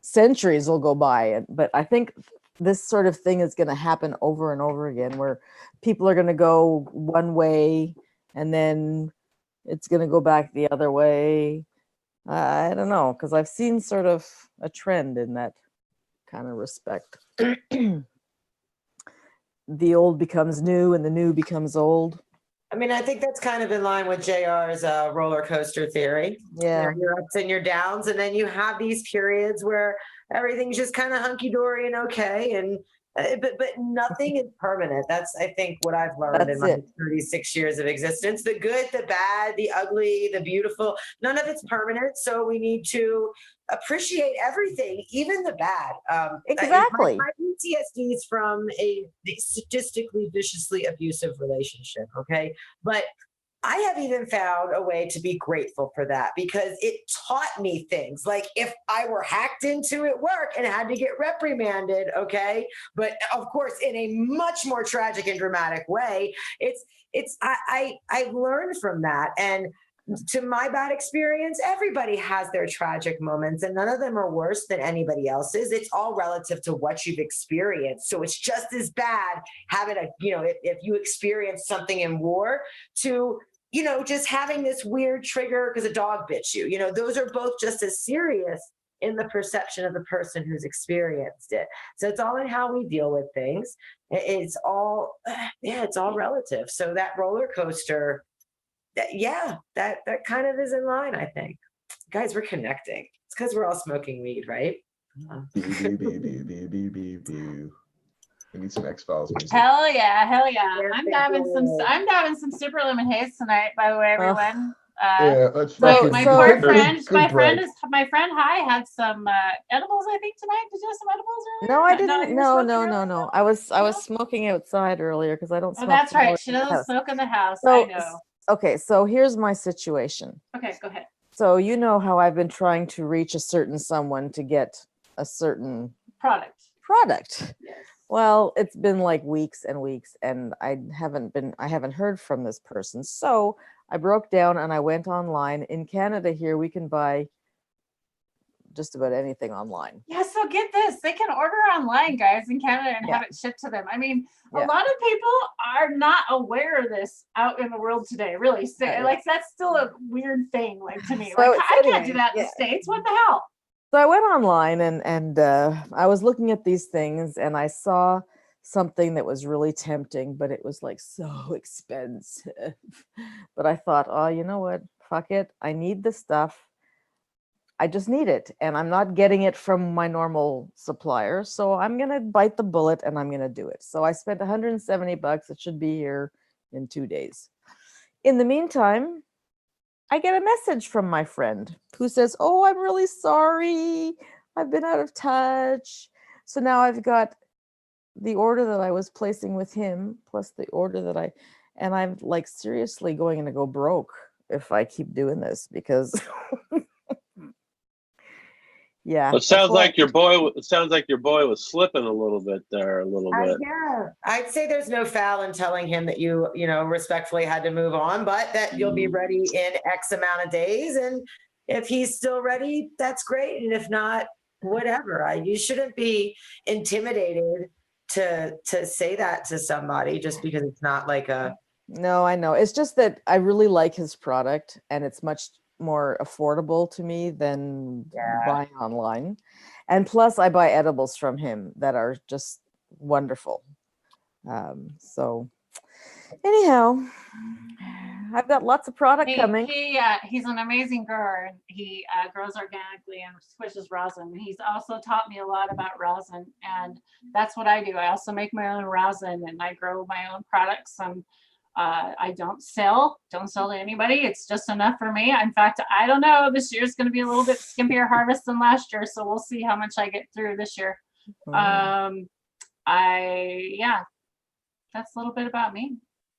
centuries will go by. But I think this sort of thing is going to happen over and over again, where people are going to go one way and then it's going to go back the other way. I don't know, because I've seen sort of a trend in that kind of respect. The old becomes new and the new becomes old. I mean, I think that's kind of in line with JR's roller coaster theory. Yeah. Your ups and your downs, and then you have these periods where everything's just kind of hunky dory and okay, and but nothing is permanent. That's, I think, what I've learned in my 36 years of existence. The good, the bad, the ugly, the beautiful, none of it's permanent. So we need to appreciate everything, even the bad. Exactly. My PTSD is from a sadistically, viciously abusive relationship. Okay. But I have even found a way to be grateful for that, because it taught me things. Like if I were hacked into at work and had to get reprimanded, okay, but of course in a much more tragic and dramatic way, I've learned from that. And to my bad experience, everybody has their tragic moments, and none of them are worse than anybody else's. It's all relative to what you've experienced. So it's just as bad having if you experience something in war, to just having this weird trigger because a dog bit you. Those are both just as serious in the perception of the person who's experienced it. So it's all in how we deal with things. It's all relative. So that roller coaster, that kind of is in line, I think. Guys, we're connecting. It's because we're all smoking weed, right? We need some X-Files music. Hell yeah. I'm diving some super lemon haze tonight, by the way, everyone. Let's so fucking my do poor it. friend, Good my break. friend Hi had some edibles, I think, tonight. Did you have some edibles earlier? No, I didn't. you were smoking No. earlier? I was smoking outside earlier because I don't smoke. Oh, that's right. indoors She in the doesn't house. smoke in the house. So, I know. Okay, so here's my situation. Okay, go ahead. So you know how I've been trying to reach a certain someone to get a certain product. Yes. Well, it's been like weeks and weeks, and I haven't heard from this person. So I broke down and I went online. In Canada here, we can buy just about anything online. Yeah, so get this. They can order online, guys, in Canada and have it shipped to them. I mean, a lot of people are not aware of this out in the world today, really. So, like, that's still a weird thing, like, to me. So Like, I can't do that in the States. What the hell? So I went online and I was looking at these things and I saw something that was really tempting, but it was like so expensive. But I thought, oh, you know what? Fuck it. I need the stuff. I just need it. And I'm not getting it from my normal supplier. So I'm going to bite the bullet and I'm going to do it. So I spent $170. It should be here in 2 days. In the meantime, I get a message from my friend who says, oh, I'm really sorry. I've been out of touch. So now I've got the order that I was placing with him, plus the order that and I'm like seriously going to go broke if I keep doing this because It sounds like your boy was slipping a little bit there, Yeah, I'd say there's no foul in telling him that you respectfully had to move on, but that you'll be ready in X amount of days. And if he's still ready, that's great. And if not, whatever. You shouldn't be intimidated to say that to somebody just because it's not like a. No, I know. It's just that I really like his product and it's much more affordable to me than buying online. And plus I buy edibles from him that are just wonderful. So anyhow, I've got lots of product coming. He's an amazing grower and he grows organically and squishes rosin. He's also taught me a lot about rosin and that's what I do. I also make my own rosin and I grow my own products and I don't sell to anybody. It's just enough for me. In fact, I don't know. This year's going to be a little bit skimpier harvest than last year, so we'll see how much I get through this year. That's a little bit about me.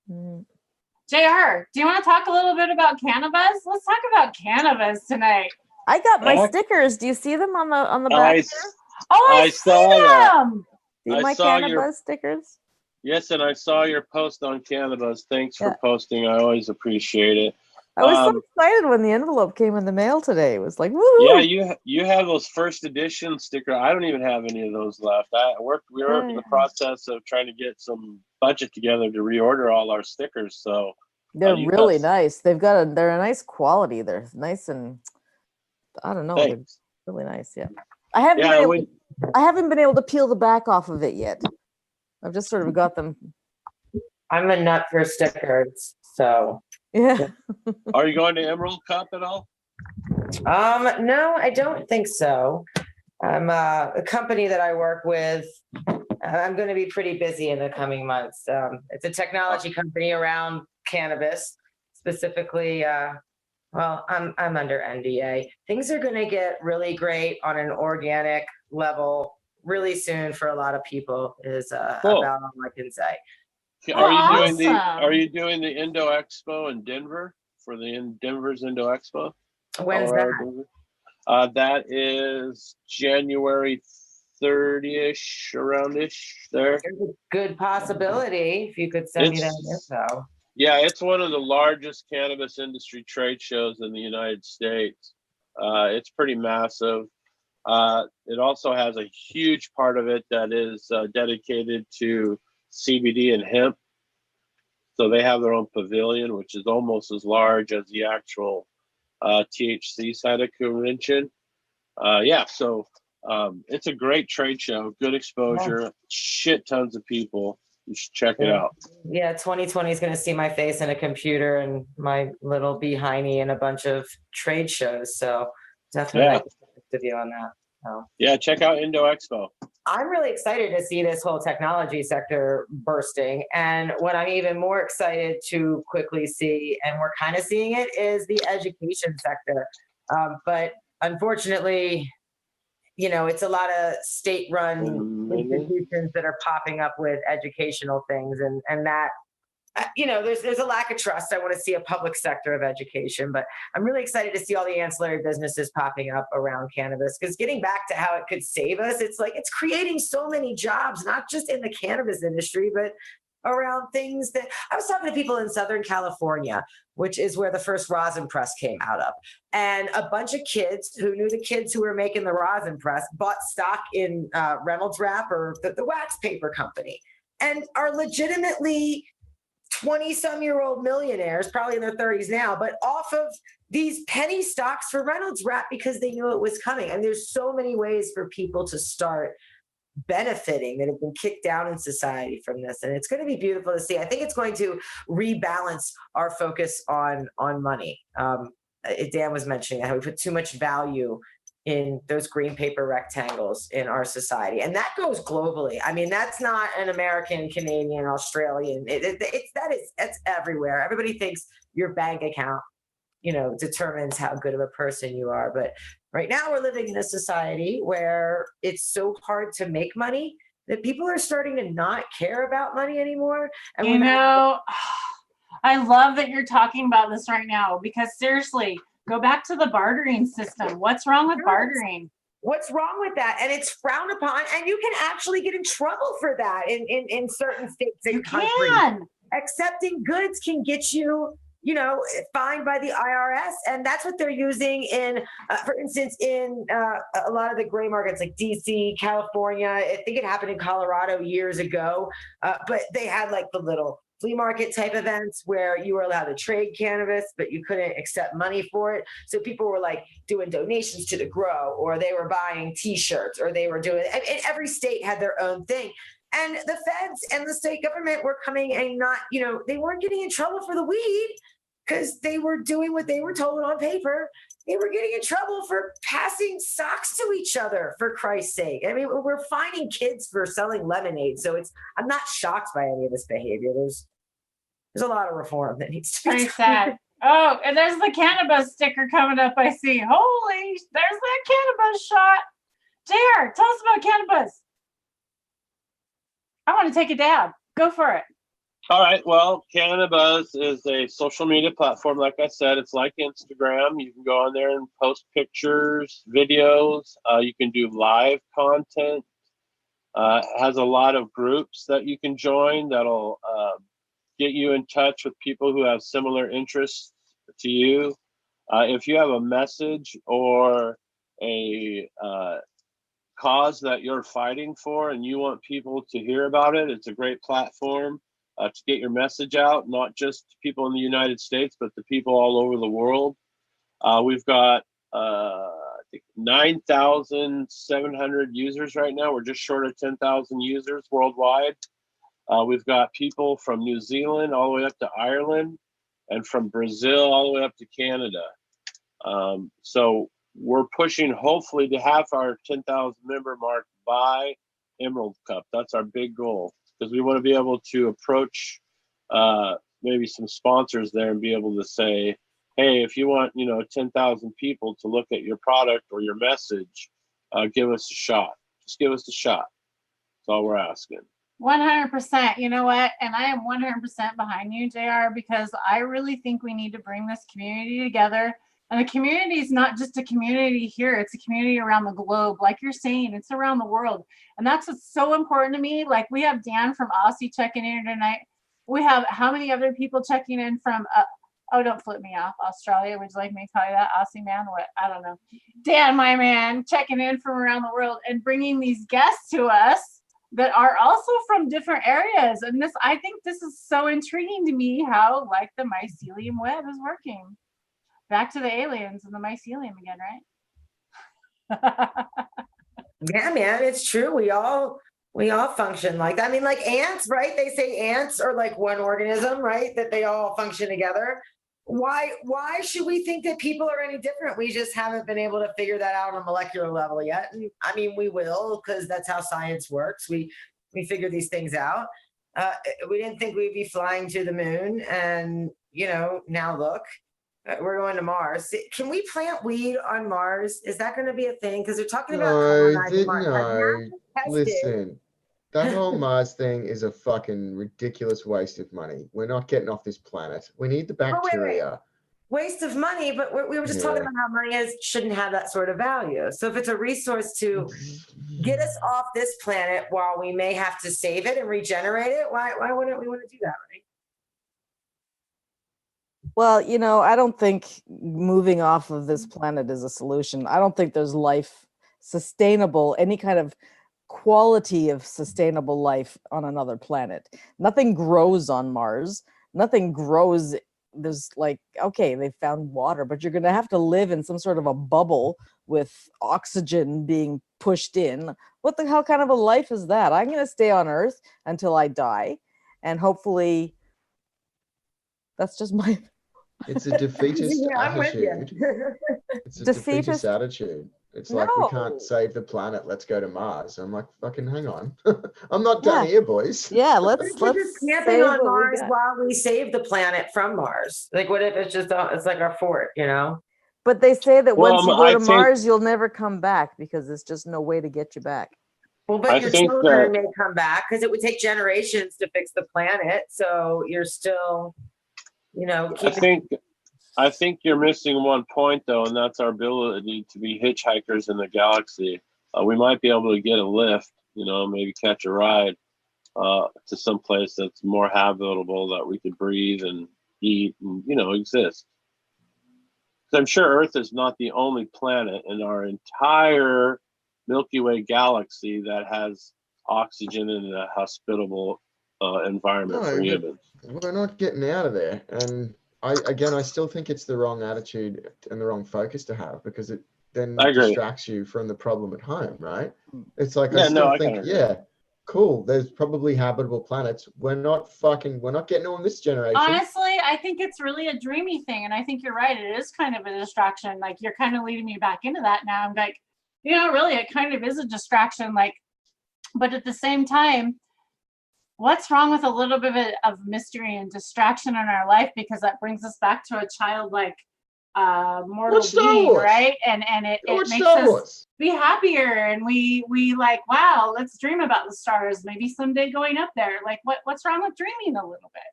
JR, do you want to talk a little bit about cannabis? Let's talk about cannabis tonight. I got my stickers. Do you see them on the back? I saw them. See my cannabis stickers? Yes, and I saw your post on Cannabis. Thanks for posting. I always appreciate it. I was so excited when the envelope came in the mail today. It was like, woo! Yeah, you have those first edition stickers. I don't even have any of those left. We were in the process of trying to get some budget together to reorder all our stickers. So they're really nice. They're a nice quality. They're nice and I don't know. Thanks. They're really nice. Yeah. I haven't been able to peel the back off of it yet. I've just sort of got them. I'm a nut for stickers, so. Yeah. Are you going to Emerald Cup at all? No, I don't think so. A company that I work with, I'm going to be pretty busy in the coming months. It's a technology company around cannabis, specifically. I'm under NDA. Things are going to get really great on an organic level really soon for a lot of people is about all I can say. Are you doing the Indo Expo in Denver for Denver's Indo Expo? When's that? That is January 30-ish, around-ish there. There's a good possibility if you could send me that info. Yeah, it's one of the largest cannabis industry trade shows in the United States. It's pretty massive. It also has a huge part of it that is dedicated to CBD and hemp. So they have their own pavilion, which is almost as large as the actual THC side of convention. So it's a great trade show, good exposure, shit tons of people. You should check it out. Yeah, 2020 is going to see my face in a computer and my little behiney in a bunch of trade shows. So definitely with you on that. So. Yeah, check out Indo Expo. I'm really excited to see this whole technology sector bursting. And what I'm even more excited to quickly see, and we're kind of seeing it, is the education sector. But unfortunately, it's a lot of state-run institutions that are popping up with educational things, and that, there's a lack of trust. I want to see a public sector of education, but I'm really excited to see all the ancillary businesses popping up around cannabis, because getting back to how it could save us, it's creating so many jobs, not just in the cannabis industry, but around things that I was talking to people in Southern California, which is where the first rosin press came out of. And a bunch of kids who knew the kids who were making the rosin press bought stock in Reynolds Wrap or the wax paper company, and are legitimately 20-some-year-old millionaires, probably in their 30s now, but off of these penny stocks for Reynolds Wrap because they knew it was coming. And there's so many ways for people to start benefiting that have been kicked down in society from this. And it's going to be beautiful to see. I think it's going to rebalance our focus on money. Dan was mentioning that we put too much value in those green paper rectangles in our society. And that goes globally. I mean, that's not an American, Canadian, Australian. That's everywhere. Everybody thinks your bank account, determines how good of a person you are. But right now we're living in a society where it's so hard to make money that people are starting to not care about money anymore. And I love that you're talking about this right now, because seriously, go back to the bartering system. What's wrong with bartering? What's wrong with that? And it's frowned upon, and you can actually get in trouble for that in certain states and countries. Accepting goods can get you, fined by the IRS. And that's what they're using in, for instance, in a lot of the gray markets like DC, California. I think it happened in Colorado years ago, but they had like the little flea market type events where you were allowed to trade cannabis, but you couldn't accept money for it. So people were like doing donations to the grow, or they were buying t-shirts, or they were doing, and every state had their own thing. And the feds and the state government were coming and not, they weren't getting in trouble for the weed because they were doing what they were told on paper. They were getting in trouble for passing socks to each other, for Christ's sake. I mean, we're finding kids for selling lemonade. So I'm not shocked by any of this behavior. There's a lot of reform that needs to be done. Sad. Oh, and there's the cannabis sticker coming up, I see. Holy, there's that cannabis shot. JR, tell us about cannabis. I want to take a dab. Go for it. All right. Well, Cannabis is a social media platform. Like I said, it's like Instagram. You can go on there and post pictures, videos. You can do live content. It has a lot of groups that you can join that'll get you in touch with people who have similar interests to you. If you have a message or a cause that you're fighting for and you want people to hear about it, it's a great platform to get your message out, not just to people in the United States, but to people all over the world. We've got, I think, 9,700 users right now. We're just short of 10,000 users worldwide. We've got people from New Zealand all the way up to Ireland, and from Brazil all the way up to Canada. So we're pushing, hopefully, to have our 10,000 member mark by Emerald Cup. That's our big goal, because we want to be able to approach maybe some sponsors there and be able to say, hey, if you want 10,000 people to look at your product or your message, give us a shot. Just give us a shot. That's all we're asking. 100%. You know what? And I am 100% behind you, JR, because I really think we need to bring this community together. And the community is not just a community here, it's a community around the globe. Like you're saying, it's around the world. And that's what's so important to me. Like, we have Dan from Aussie checking in tonight. We have how many other people checking in from, don't flip me off, Australia. Would you like me to tell you that? Aussie man? What? I don't know. Dan, my man, checking in from around the world and bringing these guests to us that are also from different areas. And I think this is so intriguing to me, how like the mycelium web is working. Back to the aliens and the mycelium again, right? Yeah, man, it's true. We all function like that. I mean, like ants, right? They say ants are like one organism, right? That they all function together. Why should we think that people are any different? We just haven't been able to figure that out on a molecular level yet. And I mean, we will, because that's how science works. We figure these things out. We didn't think we'd be flying to the moon, and now look. We're going to Mars. Can we plant weed on Mars? Is that going to be a thing? Because they're talking about colonizing Mars. No. Listen, that whole Mars thing is a fucking ridiculous waste of money. We're not getting off this planet. We need the bacteria. waste of money, but we were just talking about how money shouldn't have that sort of value. So if it's a resource to get us off this planet while we may have to save it and regenerate it, why wouldn't we want to do that, right? Well, I don't think moving off of this planet is a solution. I don't think there's life sustainable, any kind of quality of sustainable life on another planet. Nothing grows on Mars. Nothing grows. There's okay, they found water, but you're going to have to live in some sort of a bubble with oxygen being pushed in. What the hell kind of a life is that? I'm going to stay on Earth until I die. And hopefully that's just my... It's a defeatist attitude. It's a defeatist attitude. It's like, we can't save the planet, let's go to Mars. I'm like, fucking hang on. I'm not done here, boys. Yeah, let's camping on Mars while we save the planet from Mars. Like, what if it's just it's like our fort, But they say that once you go to Mars, you'll never come back because there's just no way to get you back. Well, but your children may come back because it would take generations to fix the planet. So you're still, I think you're missing one point, though, and that's our ability to be hitchhikers in the galaxy. We might be able to get a lift, maybe catch a ride to some place that's more habitable, that we could breathe and eat and, exist. Because I'm sure Earth is not the only planet in our entire Milky Way galaxy that has oxygen and a hospitable environment for humans. We're not getting out of there. And I still think it's the wrong attitude and the wrong focus to have, because it then distracts you from the problem at home, right? It's like, I think, cool, there's probably habitable planets. We're not getting on this generation. Honestly, I think it's really a dreamy thing. And I think you're right. It is kind of a distraction. Like, you're kind of leading me back into that now. I'm like, really, it kind of is a distraction. Like, but at the same time, what's wrong with a little bit of mystery and distraction in our life? Because that brings us back to a childlike mortal being, right? And it makes us be happier, and we like, wow, let's dream about the stars, maybe someday going up there. Like, what's wrong with dreaming a little bit?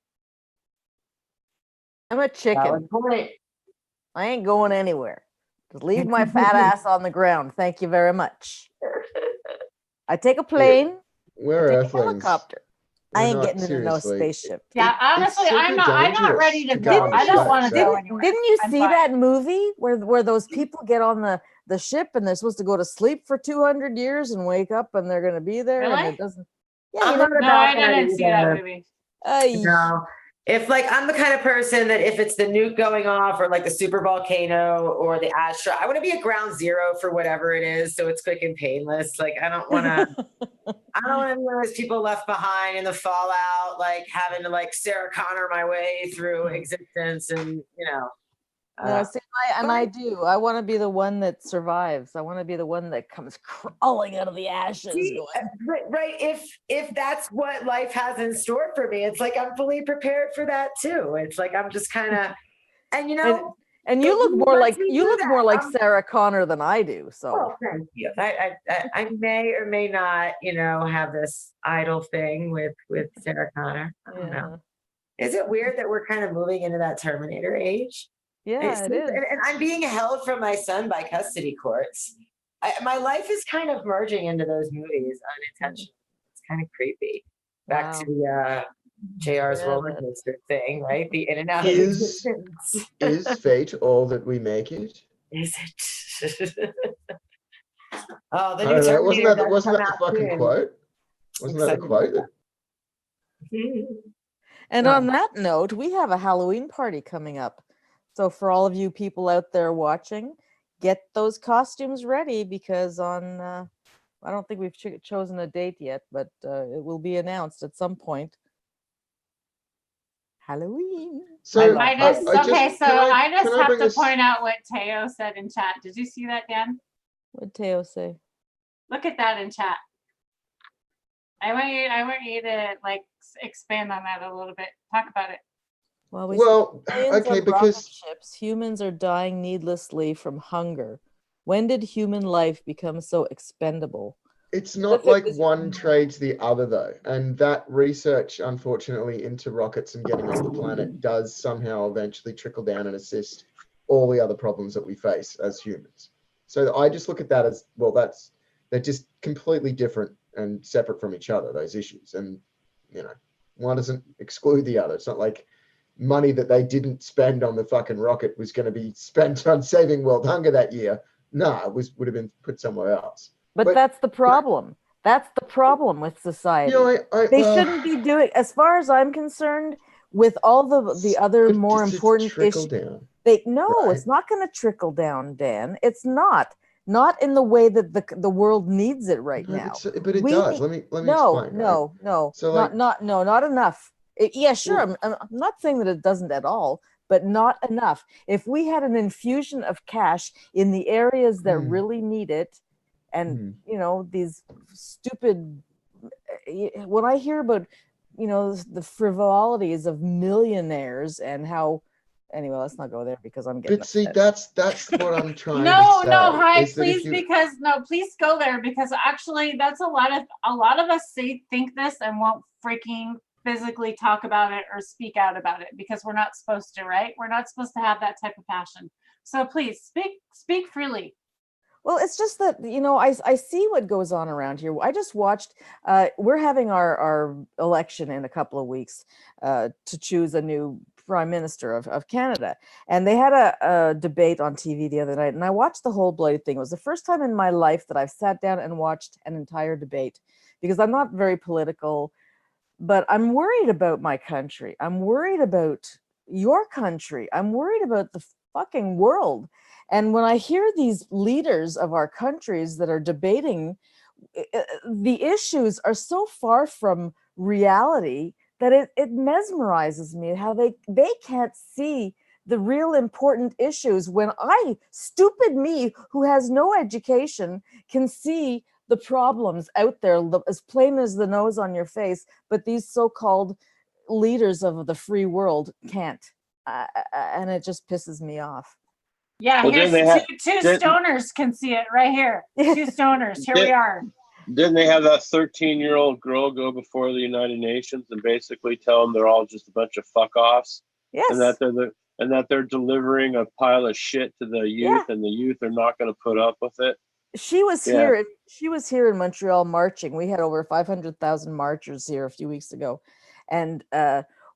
I'm a chicken. I ain't going anywhere. Just leave my fat ass on the ground. Thank you very much. I take a plane. We're I take a helicopter. I ain't getting into no spaceship. Yeah, honestly, I'm not ready to go. I don't want to go anywhere. Didn't you see that movie where those people get on the ship and they're supposed to go to sleep for 200 years and wake up and they're going to be there? Really? And it doesn't. Yeah, I didn't see that movie. No. If I'm the kind of person that if it's the nuke going off or like the super volcano or the asteroid, I want to be at ground zero for whatever it is, so it's quick and painless. Like, I don't want to be one of those people left behind in the fallout, like having to Sarah Connor my way through existence, and I do. I want to be the one that survives. I want to be the one that comes crawling out of the ashes. Right. If that's what life has in store for me, it's like I'm fully prepared for that too. It's like I'm just kind of, and you look more like Sarah Connor than I do. So thank you. I may or may not, have this idol thing with Sarah Connor. I don't know. Is it weird that we're kind of moving into that Terminator age? Yeah, it is. And I'm being held from my son by custody courts. My life is kind of merging into those movies unintentionally. It's kind of creepy. Back to the JR's roller coaster thing, right? The in and out of existence. Is fate all that we make it? Is it? Oh, the new Terminator wasn't that the fucking quote? Wasn't that the quote? And on that note, we have a Halloween party coming up. So for all of you people out there watching, get those costumes ready, because on, I don't think we've chosen a date yet, but it will be announced at some point. Halloween. So I just have to point out what Teo said in chat. Did you see that, Dan? What did Teo say? Look at that in chat. I want you to expand on that a little bit. Talk about it. Okay, because ships, humans are dying needlessly from hunger. When did human life become so expendable? It's not If it like was- one trades the other though. And that research, unfortunately, into rockets and getting off the planet does somehow eventually trickle down and assist all the other problems that we face as humans. So I just look at that as, well, they're just completely different and separate from each other, those issues. And, you know, one doesn't exclude the other. It's not like money that they didn't spend on the fucking rocket was going to be spent on saving world hunger that year. No, it would have been put somewhere else. But that's the problem. That's the problem with society. You know, They shouldn't be doing, as far as I'm concerned, with all the other but more it's important trickle issues. down. No, right? it's not going to trickle down, Dan. It's not. Not in the way that the world needs it right No, now. but it We does. need- Let me explain. Right? No. So, like, Not enough. Yeah, sure. Well- I'm not saying that it doesn't at all, but not enough. If we had an infusion of cash in the areas that really need it, and you know, these stupid, when I hear about, you know, the frivolities of millionaires and how, anyway, let's not go there because I'm getting but see, upset. that's what I'm trying to No, say. no, hi, is that if please, you- because no, please go there because actually that's a lot of us think this and won't freaking physically talk about it or speak out about it because we're not supposed to, right? We're not supposed to have that type of passion. So please speak freely. Well, it's just that, you know, I see what goes on around here. I just watched, we're having our election in a couple of weeks to choose a new prime minister of Canada. And they had a debate on TV the other night, and I watched the whole bloody thing. It was the first time in my life that I've sat down and watched an entire debate because I'm not very political, but I'm worried about my country. I'm worried about your country. I'm worried about the fucking world. And when I hear these leaders of our countries that are debating, the issues are so far from reality that it mesmerizes me how they can't see the real important issues when stupid me, who has no education, can see the problems out there as plain as the nose on your face, but these so-called leaders of the free world can't. And it just pisses me off. Yeah, Well, here's two stoners can see it right here. Two stoners. Here we are. Didn't they have that 13-year-old girl go before the United Nations and basically tell them they're all just a bunch of fuck-offs? Yes. And that they're delivering a pile of shit to the youth, and the youth are not going to put up with it. She was here. She was here in Montreal marching. We had over 500,000 marchers here a few weeks ago, and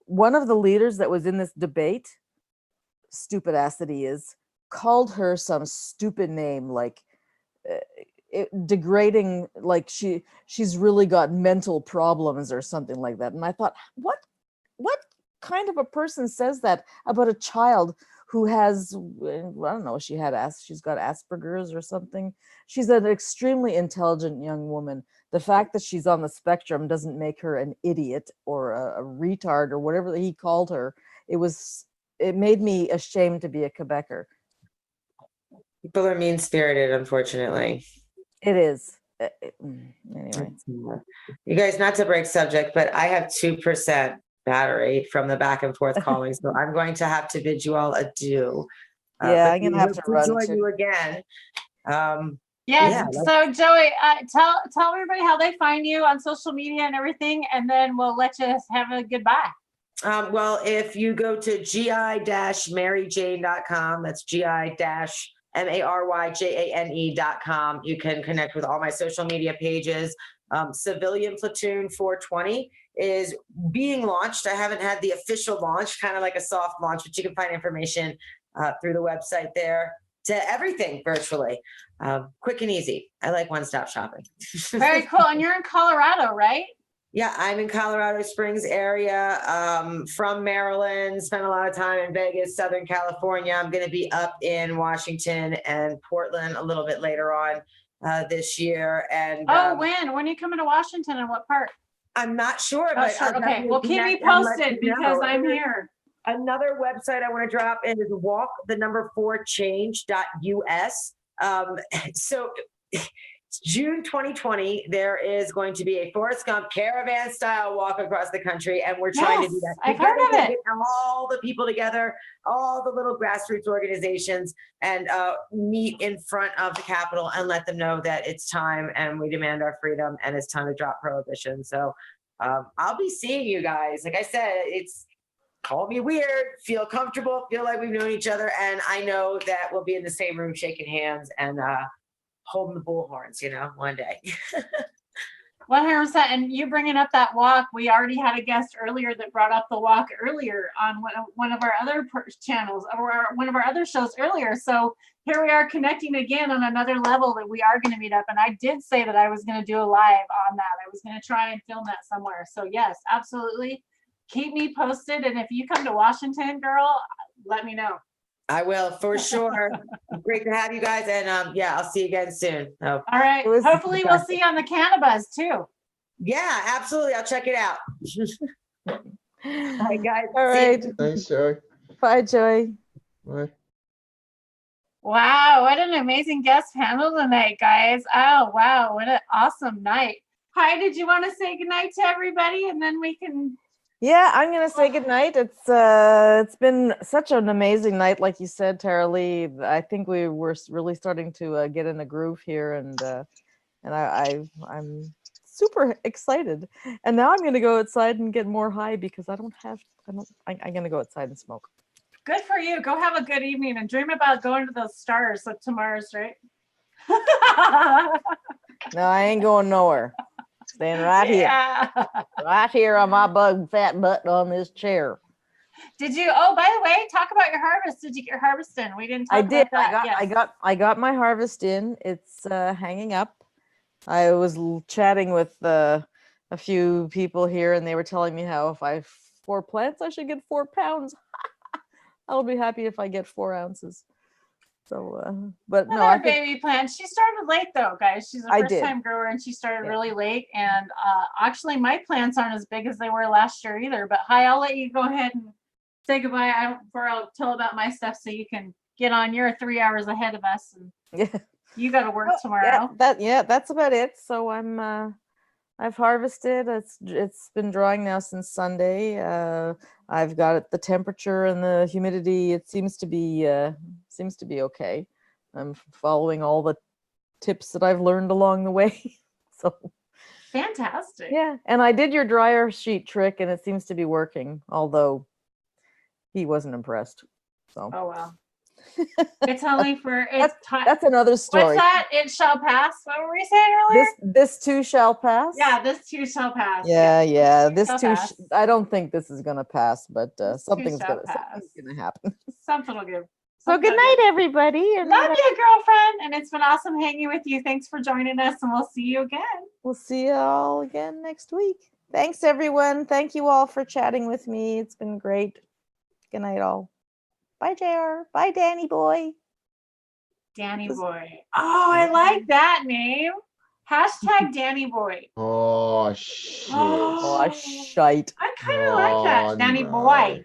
one of the leaders that was in this debate, stupid ass that he is, called her some stupid name, like degrading, like she's really got mental problems or something like that. And I thought, what kind of a person says that about a child who has, I don't know, she's got Asperger's or something. She's an extremely intelligent young woman. The fact that she's on the spectrum doesn't make her an idiot or a retard or whatever he called her. It made me ashamed to be a Quebecer. People are mean-spirited, unfortunately. It is. Anyway. You guys, not to break subject, but I have 2% battery from the back and forth calling, so I'm going to have to bid you all adieu. Yeah, I'm gonna have to run join too. you again. So Joey, tell everybody how they find you on social media and everything, and then we'll let you have a goodbye. Well, if you go to gi-maryjane.com, that's gi-maryjane.com, you can connect with all my social media pages. Civilian Platoon 420 is being launched. I haven't had the official launch, kind of like a soft launch, but you can find information through the website there to everything virtually. Quick and easy. I like one-stop shopping. Very cool. And you're in Colorado, right? Yeah, I'm in Colorado Springs area, from Maryland, spent a lot of time in Vegas, Southern California. I'm going to be up in Washington and Portland a little bit later on this year. And when are you coming to Washington and what part? I'm not sure. But okay, well, keep me posted because I'm here. Another website I want to drop in is walk4change.us. So June 2020, there is going to be a Forrest Gump caravan style walk across the country. And we're trying to do that. I've heard of it. Get all the people together, all the little grassroots organizations, and meet in front of the Capitol and let them know that it's time and we demand our freedom and it's time to drop prohibition. So I'll be seeing you guys. Like I said, it's call me weird, feel comfortable, feel like we've known each other. And I know that we'll be in the same room shaking hands and holding the bullhorns, one day. 100%. And you bringing up that walk, we already had a guest earlier that brought up the walk earlier on one of our other channels or one of our other shows earlier. So here we are connecting again on another level that we are going to meet up. And I did say that I was going to do a live on that. I was going to try and film that somewhere. So yes, absolutely. Keep me posted. And if you come to Washington, girl, let me know. I will, for sure. Great to have you guys. And I'll see you again soon. All right. Hopefully we'll see you on the Cannabis too. Yeah, absolutely. I'll check it out. All right, guys. All right. Thanks, Joey. Bye, Joy. Bye. Wow, what an amazing guest panel tonight, guys. Oh, wow, what an awesome night. Hi, did you want to say goodnight to everybody and then we can... Yeah, I'm gonna say goodnight. It's been such an amazing night, like you said, Tara Lee. I think we were really starting to get in a groove here, and I'm super excited. And now I'm gonna go outside and get more high because I'm gonna go outside and smoke. Good for you. Go have a good evening and dream about going to those stars up to Mars, right? No, I ain't going nowhere. Staying right here. Right here on my bug fat butt on this chair. Did you, oh, by the way, talk about your harvest. Did you get your harvest in? We didn't talk about that. I got my harvest in. It's hanging up. I was chatting with a few people here and they were telling me how if I have 4 plants, I should get 4 pounds. I'll be happy if I get 4 ounces. So, but no, our baby plant. She started late though, guys. She's a first-time grower, and she started really late. And actually, my plants aren't as big as they were last year either. But hi, I'll let you go ahead and say goodbye. I'll tell about my stuff so you can get on. You're 3 hours ahead of us, and you got to work tomorrow. That's about it. So I've harvested. It's been drying now since Sunday. I've got it, the temperature and the humidity. It seems to be okay. I'm following all the tips that I've learned along the way. So fantastic. Yeah, and I did your dryer sheet trick, and it seems to be working. Although he wasn't impressed. So oh well. It's only for that's another story. What's that? It shall pass. What were we saying earlier? This too shall pass. Yeah, this too shall pass. Yeah. This too. I don't think this is gonna pass, but something's gonna happen. Something will give. So good night, everybody. And love you, girlfriend. And it's been awesome hanging with you. Thanks for joining us, and we'll see you again. We'll see you all again next week. Thanks, everyone. Thank you all for chatting with me. It's been great. Good night, all. Bye, JR. Bye, Danny Boy. Danny Boy. Oh, I like that name. Hashtag Danny Boy. Oh, shit. Oh, shite. I kind of like that. Danny Boy.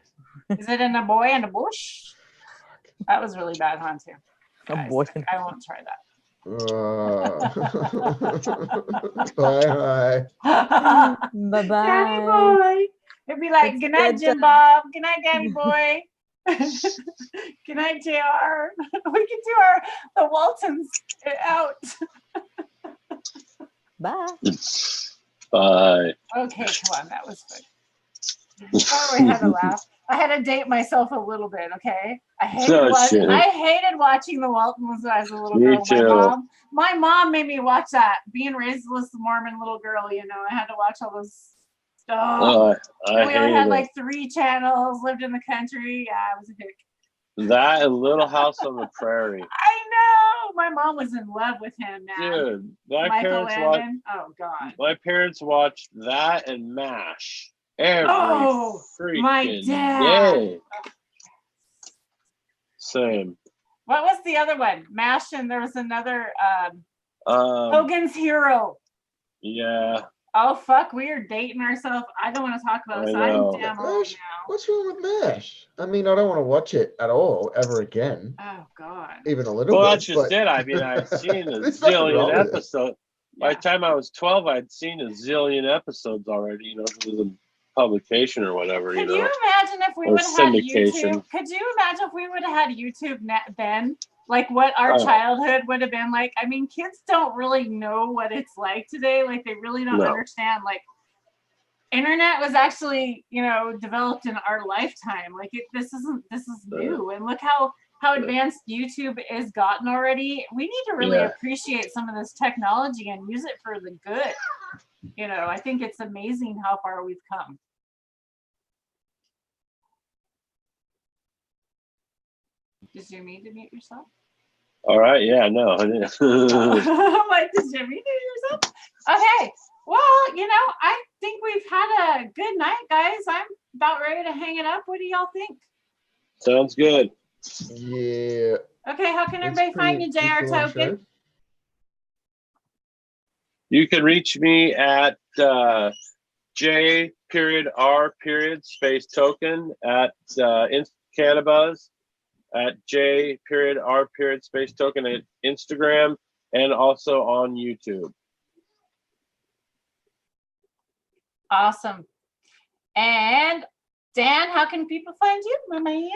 Is it in a boy in a bush? That was really bad, huh, too. A boy. I won't try that. Bye. Bye-bye. Danny Boy. It'd be like, good night, Jim Bob. Good night, Danny Boy. Good night, JR. We can do the Waltons out. Bye. Bye. Okay, come on, that was good. Oh, I had to laugh. I had to date myself a little bit, okay? I hated watching the Waltons when I was a little girl. Me too. My mom made me watch that. Being raised as a Mormon little girl, I had to watch all those stuff. We only had like 3 channels, lived in the country. Yeah, I was a hick. That and Little House on the Prairie. I know. My mom was in love with him, man. Dude, Michael Landon. Oh, God. My parents watched that and MASH every freaking my dad. day. Same. What was the other one? MASH, and there was another Hogan's Hero. Yeah. Oh fuck, we are dating ourselves. I don't want to talk about this. I I'm know. damn old Mesh, now. what's wrong with Mesh? I mean, I don't want to watch it at all ever again, Oh god. even a little Well, bit. that's just but it. I mean, I'd seen a there's nothing zillion wrong with it. episodes. By Yeah. the time I was 12, I'd seen a zillion episodes already. You know, it was a publication or whatever. Could You you know, imagine if we or would have had syndication. YouTube? Could you imagine if we would have had YouTube then? Like what our Oh. childhood would have been like? I mean, kids don't really know what it's like today. Like they really don't No. understand. Like internet was actually, you know, developed in our lifetime. Like this is new. And look how advanced YouTube is gotten already. We need to really Yeah. appreciate some of this technology and use it for the good. You know, I think it's amazing how far we've come. Did you mean to mute yourself? All right. Yeah. No. I'm like, did you mute yourself? Okay. Well, you know, I think we've had a good night, guys. I'm about ready to hang it up. What do y'all think? Sounds good. Yeah. Okay, how can it's everybody find you, pretty JR full-on Token? show. You can reach me at J.R.space token at Cannabis, at J.R.space token at Instagram, and also on YouTube. Awesome. And Dan, how can people find you, my man?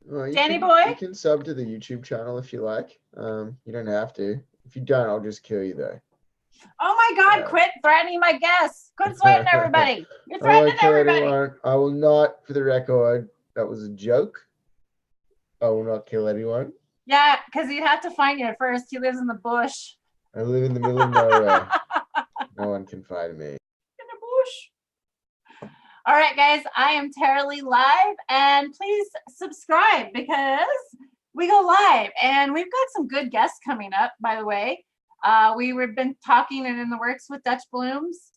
Well, Danny you boy? can sub to the YouTube channel if you like. You don't have to. If you don't, I'll just kill you though. Oh my God, Yeah. quit threatening my guests. Quit sweating everybody. You're I won't threatening kill everybody. anyone. I will not, for the record. That was a joke. I will not kill anyone. Yeah, because he'd have to find you first. He lives in the bush. I live in the middle of nowhere. No one can find me. In the bush. All right, guys, I am Terrily Live, and please subscribe because we go live, and we've got some good guests coming up, by the way. We've been talking and in the works with Dutch Blooms.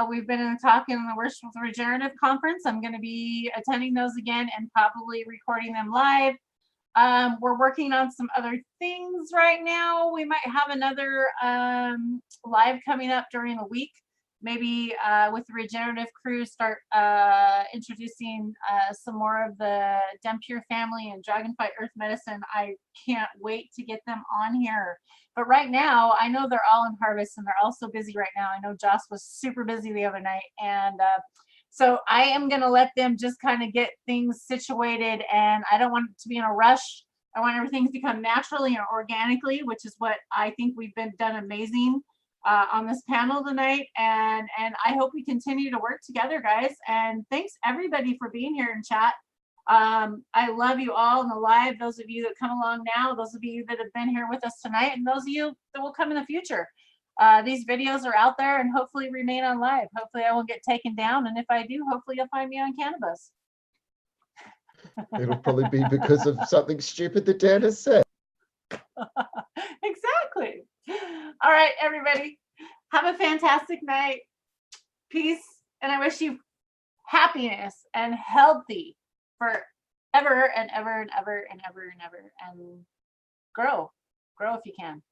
We've been talking in the works with the Regenerative Conference. I'm going to be attending those again and probably recording them live. We're working on some other things right now. We might have another live coming up during the week. Maybe with the Regenerative crew, start introducing some more of the Dempure family and Dragonfly Earth Medicine. I can't wait to get them on here. But right now, I know they're all in harvest and they're all so busy right now. I know Joss was super busy the other night. And so I am going to let them just kind of get things situated. And I don't want it to be in a rush. I want everything to become naturally and organically, which is what I think we've been done amazing on this panel tonight. And I hope we continue to work together, guys. And thanks everybody for being here in chat. I love you all in the live, those of you that come along now, those of you that have been here with us tonight, and those of you that will come in the future. These videos are out there and hopefully remain on live. Hopefully I won't get taken down. And if I do, hopefully you'll find me on Cannabis. It'll probably be because of something stupid that Dan has said. Exactly. All right, everybody. Have a fantastic night. Peace. And I wish you happiness and healthy forever and ever and ever and ever and ever. And grow if you can.